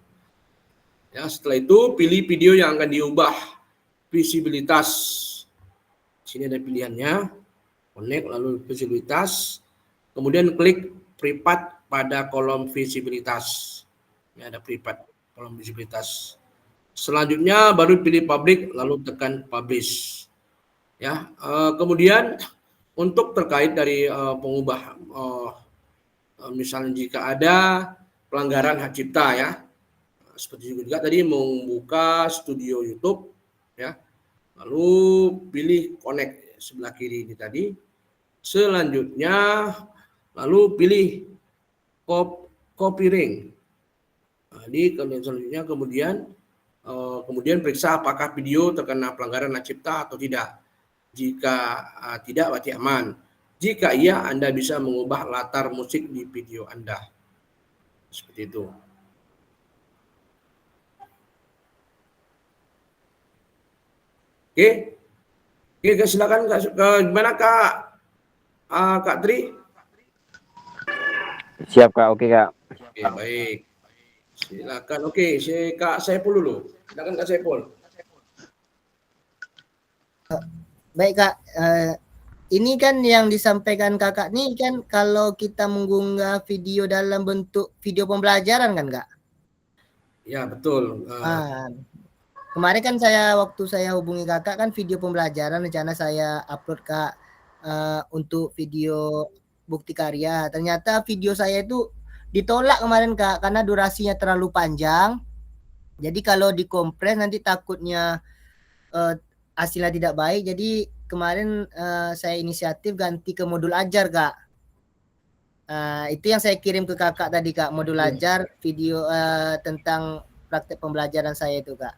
Ya, setelah itu pilih video yang akan diubah visibilitas. Sini ada pilihannya, connect lalu visibilitas. Kemudian klik private pada kolom visibilitas. Ini ada private kolom visibilitas. Selanjutnya baru pilih public lalu tekan publish. Ya, kemudian untuk terkait dari pengubah misalnya jika ada pelanggaran hak cipta ya, seperti juga tadi membuka studio YouTube ya, lalu pilih connect sebelah kiri ini tadi. Selanjutnya lalu pilih copy ring. Selanjutnya kemudian periksa apakah video terkena pelanggaran hak cipta atau tidak. Jika tidak berarti aman. Jika iya, Anda bisa mengubah latar musik di video Anda. Seperti itu. Oke, silakan gimana Kak Tri? Siap Kak, oke Kak. Oke, baik. Silakan. Oke, Kak Saiful dulu. Silakan Kak Saiful. Baik Kak, ini kan yang disampaikan kakak nih kan kalau kita mengunggah video dalam bentuk video pembelajaran kan Kak? Ya betul. Kemarin kan waktu saya hubungi kakak kan video pembelajaran rencana saya upload Kak untuk video bukti karya. Ternyata video saya itu ditolak kemarin Kak karena durasinya terlalu panjang. Jadi kalau dikompres nanti takutnya hasilnya tidak baik. Jadi kemarin saya inisiatif ganti ke modul ajar Kak. Itu yang saya kirim ke kakak tadi Kak, modul ajar video tentang praktek pembelajaran saya itu Kak.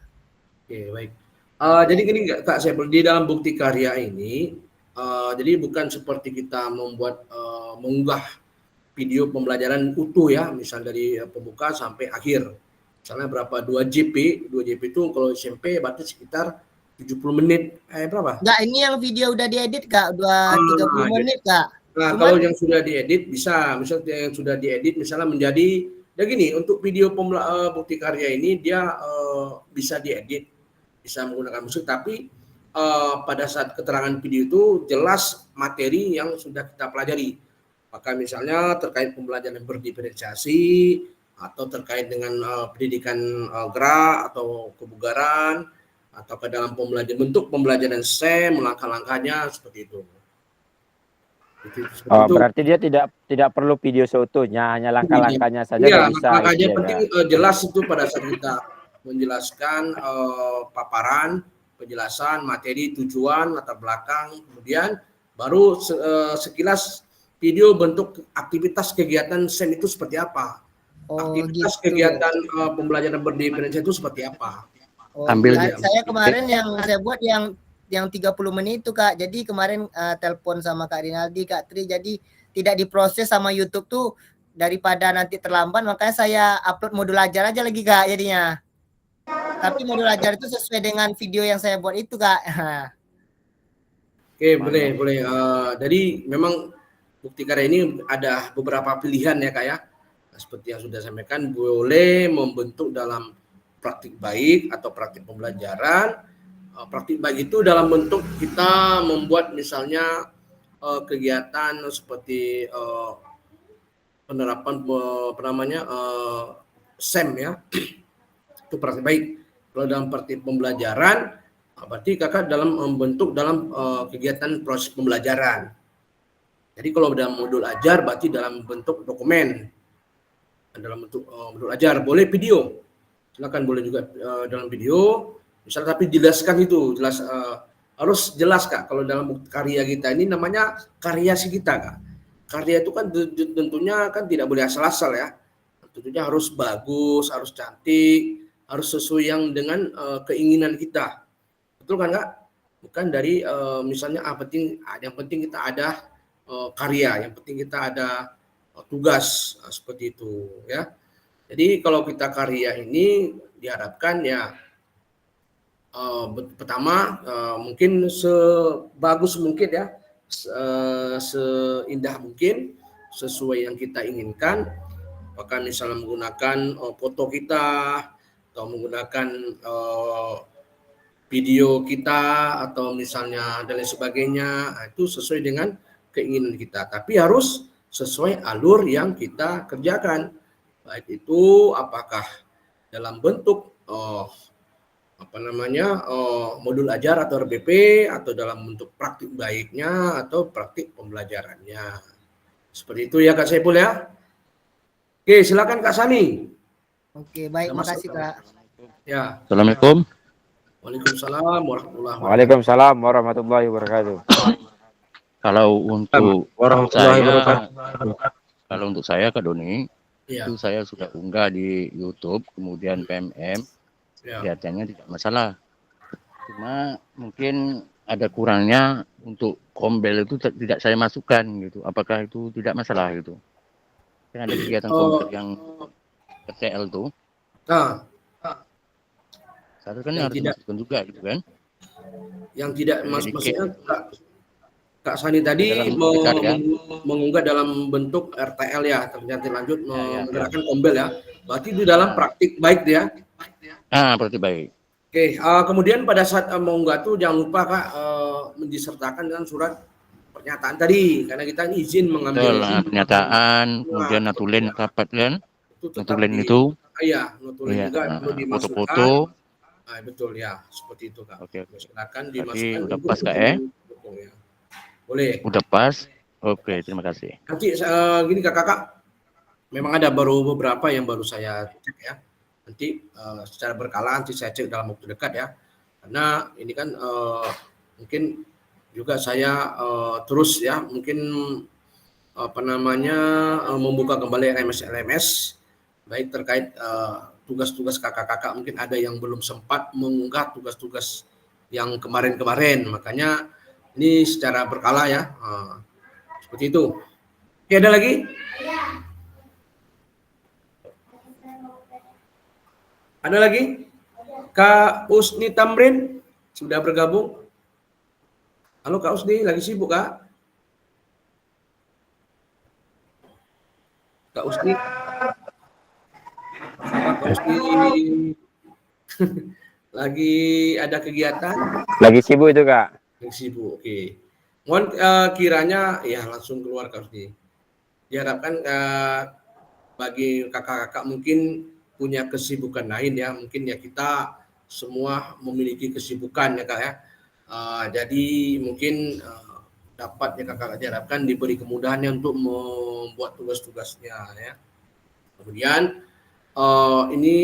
Oke, baik. Jadi gini Kak Saiful, di dalam bukti karya ini jadi bukan seperti kita mengunggah video pembelajaran utuh ya, misal dari pembuka sampai akhir. Misalnya berapa 2 JP itu kalau SMP berarti sekitar 70 menit. Berapa? Enggak, ini yang video udah diedit Kak, 30 menit Kak. Nah, kalau yang sudah diedit bisa, misalnya yang sudah diedit misalnya menjadi ya gini, untuk video bukti karya ini dia bisa diedit, bisa menggunakan musik, tapi pada saat keterangan video itu jelas materi yang sudah kita pelajari. Maka misalnya terkait pembelajaran berdiferensiasi atau terkait dengan pendidikan gerak atau kebugaran atau ke dalam bentuk pembelajaran STEM, langkah-langkahnya seperti itu. Oh, berarti dia tidak perlu video seutuhnya, hanya langkah-langkahnya saja Iya, udah bisa langkahnya gitu ya, penting Kak. jelas itu pada saat kita menjelaskan paparan, penjelasan materi, tujuan, latar belakang, kemudian baru sekilas video bentuk aktivitas kegiatan STEM itu seperti apa. Aktivitas gitu. kegiatan pembelajaran berdiferensiasi itu seperti apa. Ambil Saya kemarin yang saya buat yang 30 menit itu Kak. Jadi kemarin telepon sama Kak Rinaldi, Kak Tri, jadi tidak diproses sama YouTube tuh daripada nanti terlambat, makanya saya upload modul ajar aja lagi Kak jadinya. Tapi modul ajar itu sesuai dengan video yang saya buat itu Kak. Oke, boleh. Jadi memang bukti karya ini ada beberapa pilihan ya Kak ya. Seperti yang sudah saya sampaikan, boleh membentuk dalam praktik baik atau praktik pembelajaran. Praktik baik itu dalam bentuk kita membuat misalnya kegiatan seperti penerapan SEM ya. Itu praktik baik. Kalau dalam praktik pembelajaran, berarti kakak dalam membentuk dalam kegiatan proses pembelajaran. Jadi kalau dalam modul ajar berarti dalam bentuk dokumen, dalam bentuk modul ajar. Boleh video, silakan boleh juga dalam video. Misalnya tapi jelaskan itu harus jelas Kak. Kalau dalam karya kita ini namanya karya si kita Kak. Karya itu kan tentunya kan tidak boleh asal-asal ya. Tentunya harus bagus, harus cantik, harus sesuai yang dengan keinginan kita. Betul kan Kak? Bukan dari misalnya yang penting kita ada karya, yang penting kita ada tugas seperti itu ya. Jadi kalau kita karya ini diharapkan ya pertama mungkin sebagus mungkin ya, seindah mungkin, sesuai yang kita inginkan. Apakah misalnya menggunakan foto kita atau menggunakan video kita atau misalnya dan lain sebagainya, itu sesuai dengan keinginan kita. Tapi harus sesuai alur yang kita kerjakan. Baik itu apakah dalam bentuk modul ajar atau RBP atau dalam bentuk praktik baiknya atau praktik pembelajarannya. Seperti itu ya Kak Saiful ya. Oke, silakan Kak Sani. Oke, baik, makasih Kak. Ya. Assalamualaikum. Waalaikumsalam warahmatullahi wabarakatuh. Waalaikumsalam warahmatullahi wabarakatuh. Kalau untuk warahmatullahi saya, wabarakatuh. kalau untuk saya Kak Doni, Ya. itu saya sudah unggah di YouTube, kemudian PMM, Ya. kelihatannya tidak masalah. Cuma mungkin ada kurangnya untuk kombel itu tidak saya masukkan gitu. Apakah itu tidak masalah gitu? Kan ada kegiatan kombel yang RTL tuh. Nah, Satu kan yang harus tidak- dimasukkan juga gitu kan. yang tidak Jadi maksudnya Kak Sani tadi dalam karya. mengunggah dalam bentuk RTL ya, ternyata lanjut Ya. menggerakkan kombel ya. Berarti itu dalam praktik baik dia. Berarti baik. Oke, kemudian pada saat mengunggah tuh jangan lupa Kak mendisertakan dengan surat pernyataan tadi, karena kita izin mengambil Betul, pernyataan, kemudian natulen rapat kan. Natulen itu. Iya, natulen Iya, juga perlu dimasukkan. foto-foto. Betul ya, seperti itu Kak. Oke. Silakan Berarti dimasukkan. udah untuk pas, Kak, ya? pendukung, ya. Boleh. Udah pas. Oke, terima kasih. Nanti gini kakak, memang ada baru beberapa yang baru saya cek ya. Nanti secara berkala nanti saya cek dalam waktu dekat ya. Karena ini kan mungkin juga saya terus ya mungkin membuka kembali LMS baik terkait tugas-tugas kakak-kakak, mungkin ada yang belum sempat mengunggah tugas-tugas yang kemarin-kemarin, makanya ini secara berkala ya. Seperti itu. Oke, ada lagi? Ada lagi? Kak Usni Tamrin sudah bergabung. Halo Kak Usni, lagi sibuk Kak? Kak Usni. Kak Usni lagi ada kegiatan? Lagi sibuk itu Kak. Lagi sibuk, oke. Mohon kiranya ya langsung keluar Kak Usni. Diharapkan bagi kakak-kakak mungkin punya kesibukan lain ya, mungkin ya kita semua memiliki kesibukan ya Kak ya. Jadi mungkin dapat ya kakak diharapkan diberi kemudahannya untuk membuat tugas-tugasnya ya. Kemudian ini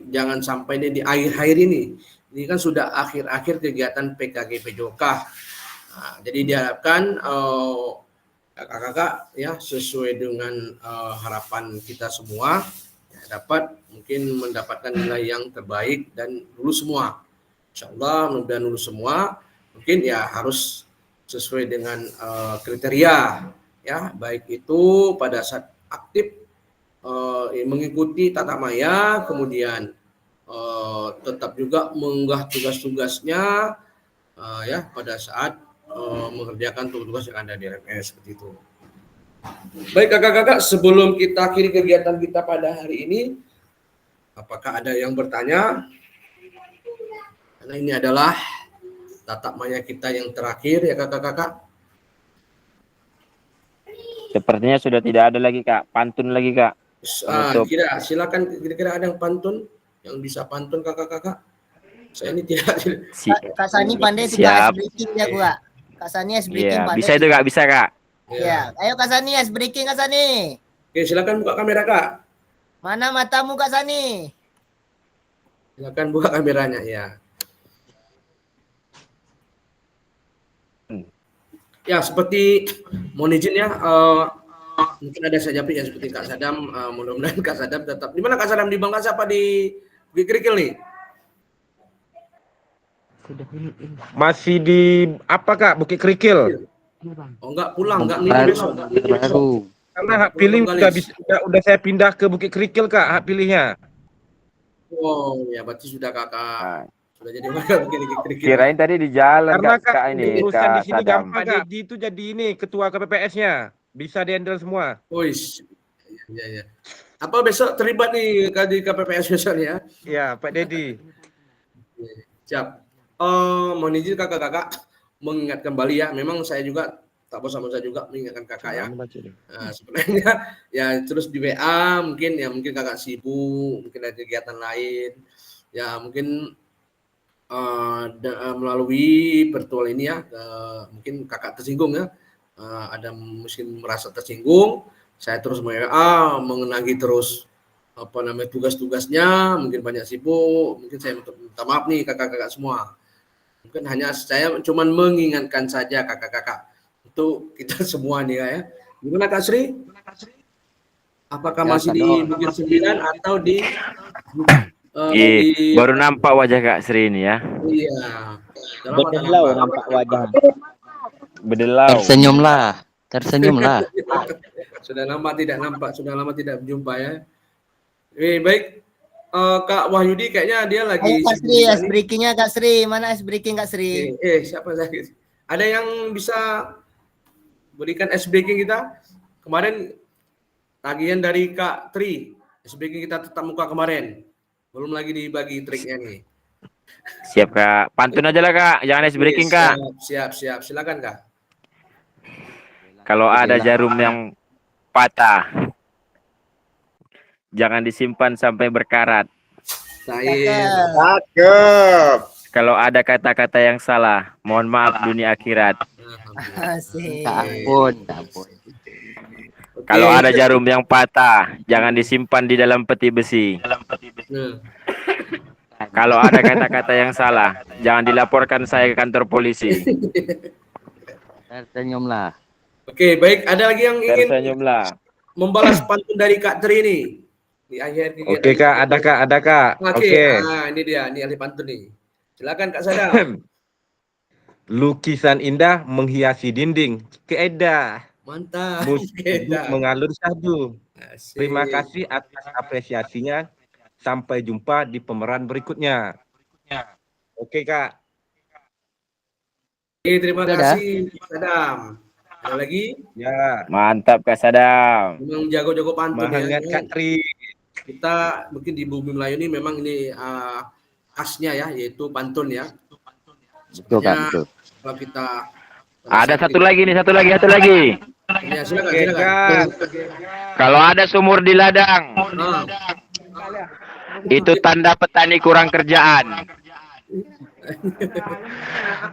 jangan sampai di akhir-akhir ini kan sudah akhir-akhir kegiatan PKG PJOK. Jadi diharapkan kakak-kakak ya sesuai dengan harapan kita semua ya, dapat mungkin mendapatkan nilai yang terbaik dan lulus semua. Insyaallah mudah-mudahan lulus semua. Mungkin ya harus sesuai dengan kriteria ya, baik itu pada saat aktif mengikuti tatap maya, kemudian tetap juga mengunggah tugas-tugasnya ya pada saat mengerjakan tugas-tugas yang ada di RMS seperti itu. Baik kakak-kakak, sebelum kita akhiri kegiatan kita pada hari ini, apakah ada yang bertanya? Karena ini adalah tatap maya kita yang terakhir ya kakak-kakak. Sepertinya sudah tidak ada lagi Kak, pantun lagi Kak. Silakan kira-kira ada yang pantun, yang bisa pantun kakak-kakak. Saya ini tidak. Kak Sani pandai suka ice breaking ya Kak. Kak Sani ice breaking pandai. Bisa itu Kak, bisa Kak. Ya, ayo Kak Sani ice breaking Kak Sani. Oke, silakan buka kamera Kak. Mana matamu Kak Sani? Silakan buka kameranya ya. Ya, seperti mohon izin ya, mungkin ada saja ya seperti Kak Sadam, mudah-mudahan Kak Sadam tetap. Di mana Kak Sadam, di Bangkas apa di Bukit Kerikil nih? Masih di apa Kak? Bukit Kerikil. Oh enggak, pulang, enggak minggu besok. Baru. Karena hak pilih udah saya pindah ke Bukit Kerikil Kak, hak pilihnya. Oh ya, berarti sudah kakak sudah jadi warga Bukit Kerikil. Kirain tadi di jalan Karena Kak ini urusan Kak di sini Sadam. gampang Kak. Dedi itu jadi ini ketua KPPS-nya. Bisa di-handle semua. Wis. Iya. Apa besok terlibat nih di KPPS besok ya? Ya, Pak Dedi. Siap. Mohon izin kakak-kakak mengingatkan kembali ya. Memang saya juga tak bersama saya juga mengingatkan kakak ya. Sebenarnya ya terus di WA mungkin kakak sibuk, mungkin ada kegiatan lain. Ya mungkin melalui virtual ini ya, mungkin kakak tersinggung ya. Ada mungkin merasa tersinggung. Saya terus WA mengenagi terus tugas-tugasnya, mungkin banyak sibuk, mungkin saya minta maaf nih kakak-kakak semua. Mungkin hanya saya cuman mengingatkan saja kakak-kakak untuk kita semua nih ya. Gimana Kak Sri? Apakah masih di Bukit 9 atau di baru nampak wajah Kak Sri ini ya. Iya. Bedelau nampak wajah. Bedelau. Tersenyumlah. Sudah lama tidak nampak, sudah lama tidak berjumpa ya. Baik. Kak Wahyudi kayaknya dia lagi. Ayo Kak Sri, ice breakingnya Kak Sri. Mana ice breaking Kak Sri? Siapa lagi? Ada yang bisa berikan ice breaking kita? Kemarin tagihan dari Kak Tri. Ice breaking kita tetap muka kemarin. Belum lagi dibagi triknya nih. Siap Kak. Pantun aja lah Kak. Jangan ice breaking Kak. Siap. Silakan Kak. Kalau ada jarum yang patah, jangan disimpan sampai berkarat. Cakep. Kalau ada kata-kata yang salah, mohon maaf dunia akhirat. Asik. Ampun. Kalau ada jarum yang patah, jangan disimpan di dalam peti besi. Kalau ada kata-kata yang salah, jangan dilaporkan saya ke kantor polisi. Tersenyumlah. Oke, baik. Ada lagi yang ingin Tersenyumlah. membalas pantun dari Kak Tri ini di akhir kegiatan. Oke Kak, ada Kak. Oke. Ini dia, ini ahli pantun nih. Silakan Kak Sadam. Lukisan indah menghiasi dinding. Keedah. Mantap. Musik mengalun syahdu. Asik. Terima kasih atas apresiasinya. Sampai jumpa di pemeran berikutnya. Oke Kak. Terima kasih Kak Sadam. Ada lagi? Ya. Mantap Kak Sadam. Memang jago-jago pantun Semangat ya. Kak Tri. Kita mungkin di Bumi Melayu ini memang ini khasnya ya, yaitu pantun ya. Betul Kak, betul. Kalau kita Ada satu lagi. Ya, silakan, Oke, silakan. Kak. Kalau ada sumur di ladang, Ah, itu tanda petani kurang kerjaan.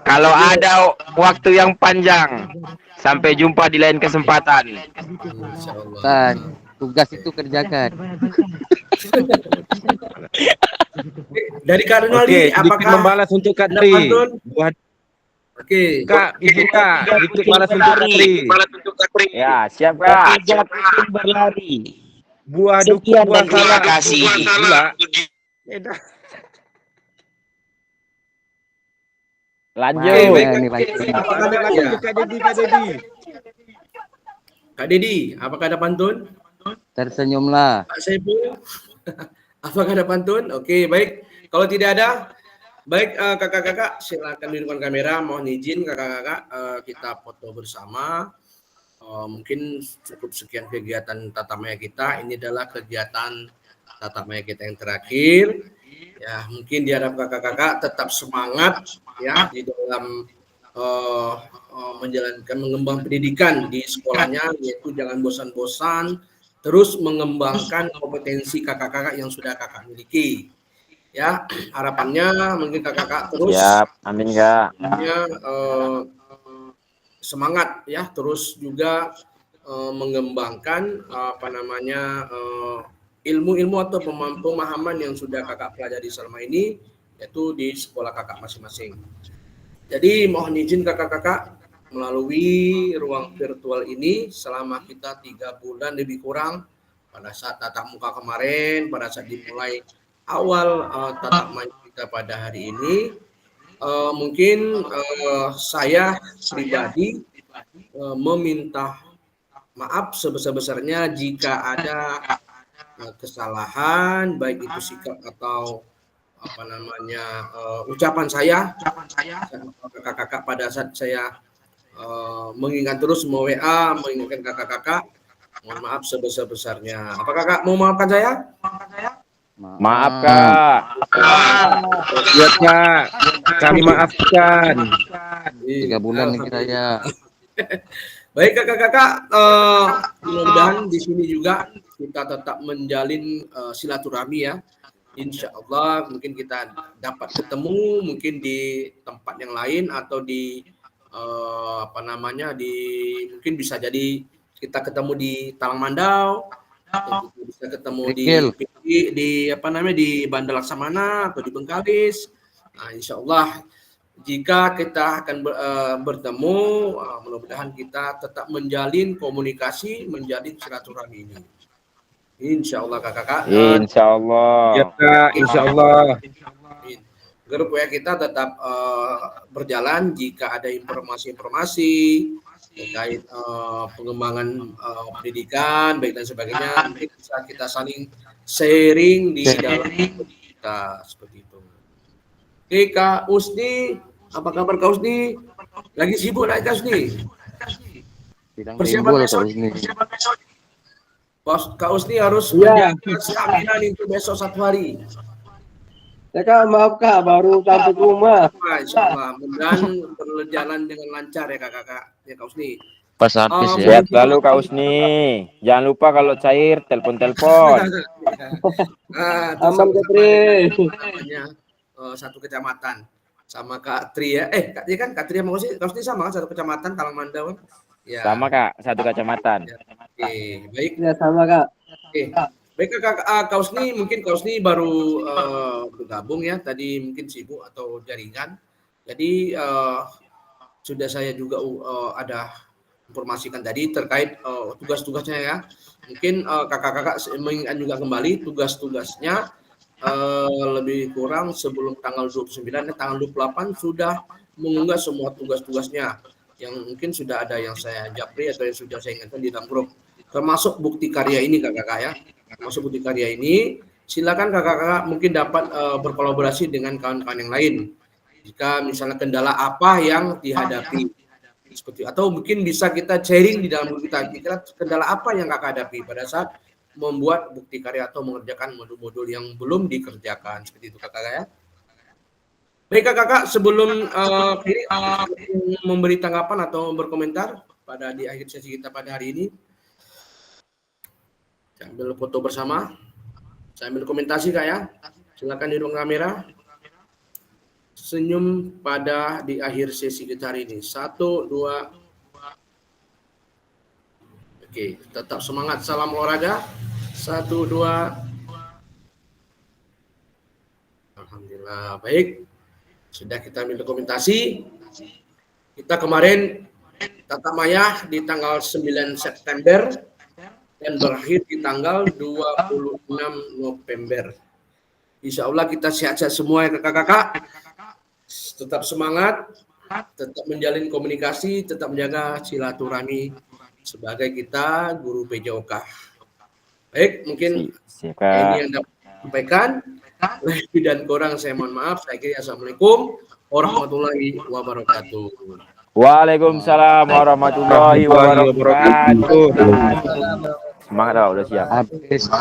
Kalau ada waktu yang panjang, sampai jumpa di lain kesempatan. insyaallah. Tan, tugas itu kerjakan. Dari Kak Oke, Renaldi, sedikit apakah membalas untuk Kak ada Tri. pantun? Buat Oke. Kak, Ibu Kak, sedikit balas untuk Kak Tri. Ya, siap Kak. Tiga kucing berlari. Buah dukun, Sekian buah dan terima salah. kasih. Gila. Beda. Lanjut. Oke, baik. Ini baik. Apakah ada Lanjut, ya? Kak Dedi, Kak Dedi. Kak Dedi, apakah ada pantun? Tersenyumlah. Pak Saiful, apakah ada pantun? Oke, baik. Kalau tidak ada, baik kakak-kakak, silakan hidupkan kamera. Mohon izin kakak-kakak, kita foto bersama. Mungkin cukup sekian kegiatan tatap maya kita. Ini adalah kegiatan tatap maya kita yang terakhir. Ya, mungkin diharap kakak-kakak tetap semangat ya di dalam menjalankan mengembang pendidikan di sekolahnya, yaitu jangan bosan-bosan, terus mengembangkan kompetensi kakak-kakak yang sudah kakak miliki. Ya, harapannya mungkin kakak-kakak terus Siap. Amin Kak. semangat ya, terus juga mengembangkan ilmu-ilmu atau pemahaman yang sudah kakak pelajari selama ini, yaitu di sekolah kakak masing-masing. Jadi mohon izin kakak-kakak melalui ruang virtual ini selama kita 3 bulan lebih kurang pada saat tatap muka kemarin, pada saat dimulai awal tatap muka kita pada hari ini, mungkin saya pribadi meminta maaf sebesar-besarnya jika ada kesalahan, baik itu sikap atau ucapan saya kakak-kakak pada saat saya mengingat terus WA mengingatkan kakak-kakak, mohon maaf sebesar-besarnya. Apa kakak mau maafkan saya? Maaf Kak. Iya, Kak. Kami maafkan. 3 bulan nih saya. Baik kakak-kakak, mudah-mudahan di sini juga kita tetap menjalin silaturahmi ya. Insya Allah mungkin kita dapat ketemu mungkin di tempat yang lain atau di mungkin bisa jadi kita ketemu di Talang Mandau, atau kita bisa ketemu di Bandar Laksamana atau di Bengkalis. Nah, insya Allah jika kita akan bertemu, mudah-mudahan kita tetap menjalin komunikasi, menjalin silaturahmi ini. Insya Allah kakak-kakak. Insya Allah. Ya Kak, insya Allah. Grup WA kita tetap berjalan. Jika ada informasi-informasi terkait pengembangan pendidikan baik dan sebagainya, nanti bisa kita saling sharing di dalam kita seperti itu. Oke Kak Usni, apa kabar Kak Usni? Lagi sibuk naik Kak Usni? Persiapan besok ini. Kak Usni harus menjaga stamina untuk besok 1 hari. Ya Kak, maaf Kak, baru sampai rumah. Insya Allah, mudah-mudahan berjalan dengan lancar ya kakak-kakak. Ya Kak Usni. Pas habis ya. Sehat selalu Kak Usni. Jangan lupa kalau cair telepon-telepon. Aman Kak Tri. Namanya satu kecamatan sama Kak Tri ya. Kak Tri kan Kak Tri sama Kak Usni sama kan satu kecamatan Talang Mandau. Ya. Sama Kak, satu kecamatan. Oke, baik. Ya sama Kak. Oke. Baik Kak Usni, mungkin Kak Usni baru bergabung ya, tadi mungkin sibuk atau jaringan. Jadi sudah saya juga ada informasikan tadi terkait tugas-tugasnya ya. Mungkin kakak-kakak mengingat juga kembali tugas-tugasnya lebih kurang sebelum tanggal 29 tanggal 28 sudah mengunggah semua tugas-tugasnya yang mungkin sudah ada yang saya japri atau yang sudah saya ingatkan di dalam grup, termasuk bukti karya ini kakak-kakak ya. Termasuk bukti karya ini silakan kakak-kakak mungkin dapat berkolaborasi dengan kawan-kawan yang lain jika misalnya kendala apa yang dihadapi seperti, atau mungkin bisa kita sharing di dalam grup kita, kira kendala apa yang kakak hadapi pada saat membuat bukti karya atau mengerjakan modul-modul yang belum dikerjakan seperti itu kakak ya. Baik kakak-kakak, sebelum memberi tanggapan atau berkomentar, di akhir sesi kita pada hari ini. Saya ambil foto bersama. Saya ambil komentasi Kak ya. Silakan di ruang kamera. Senyum di akhir sesi kita hari ini. 1, 2. Oke, tetap semangat. Salam olahraga. 1, 2. Alhamdulillah. Baik. Sudah kita ambil dokumentasi. Kita kemarin tatap maya di tanggal 9 September dan berakhir di tanggal 26 November. Insya Allah kita sehat-sehat semua ya kakak-kakak. Tetap semangat, tetap menjalin komunikasi, tetap menjaga silaturahmi sebagai kita guru PJOK. Baik, mungkin ini yang dapat saya sampaikan. Lebih dan kurang saya mohon maaf. Saya kira assalamualaikum warahmatullahi wabarakatuh. Waalaikumsalam warahmatullahi wabarakatuh. Semangat udah siap. Habis.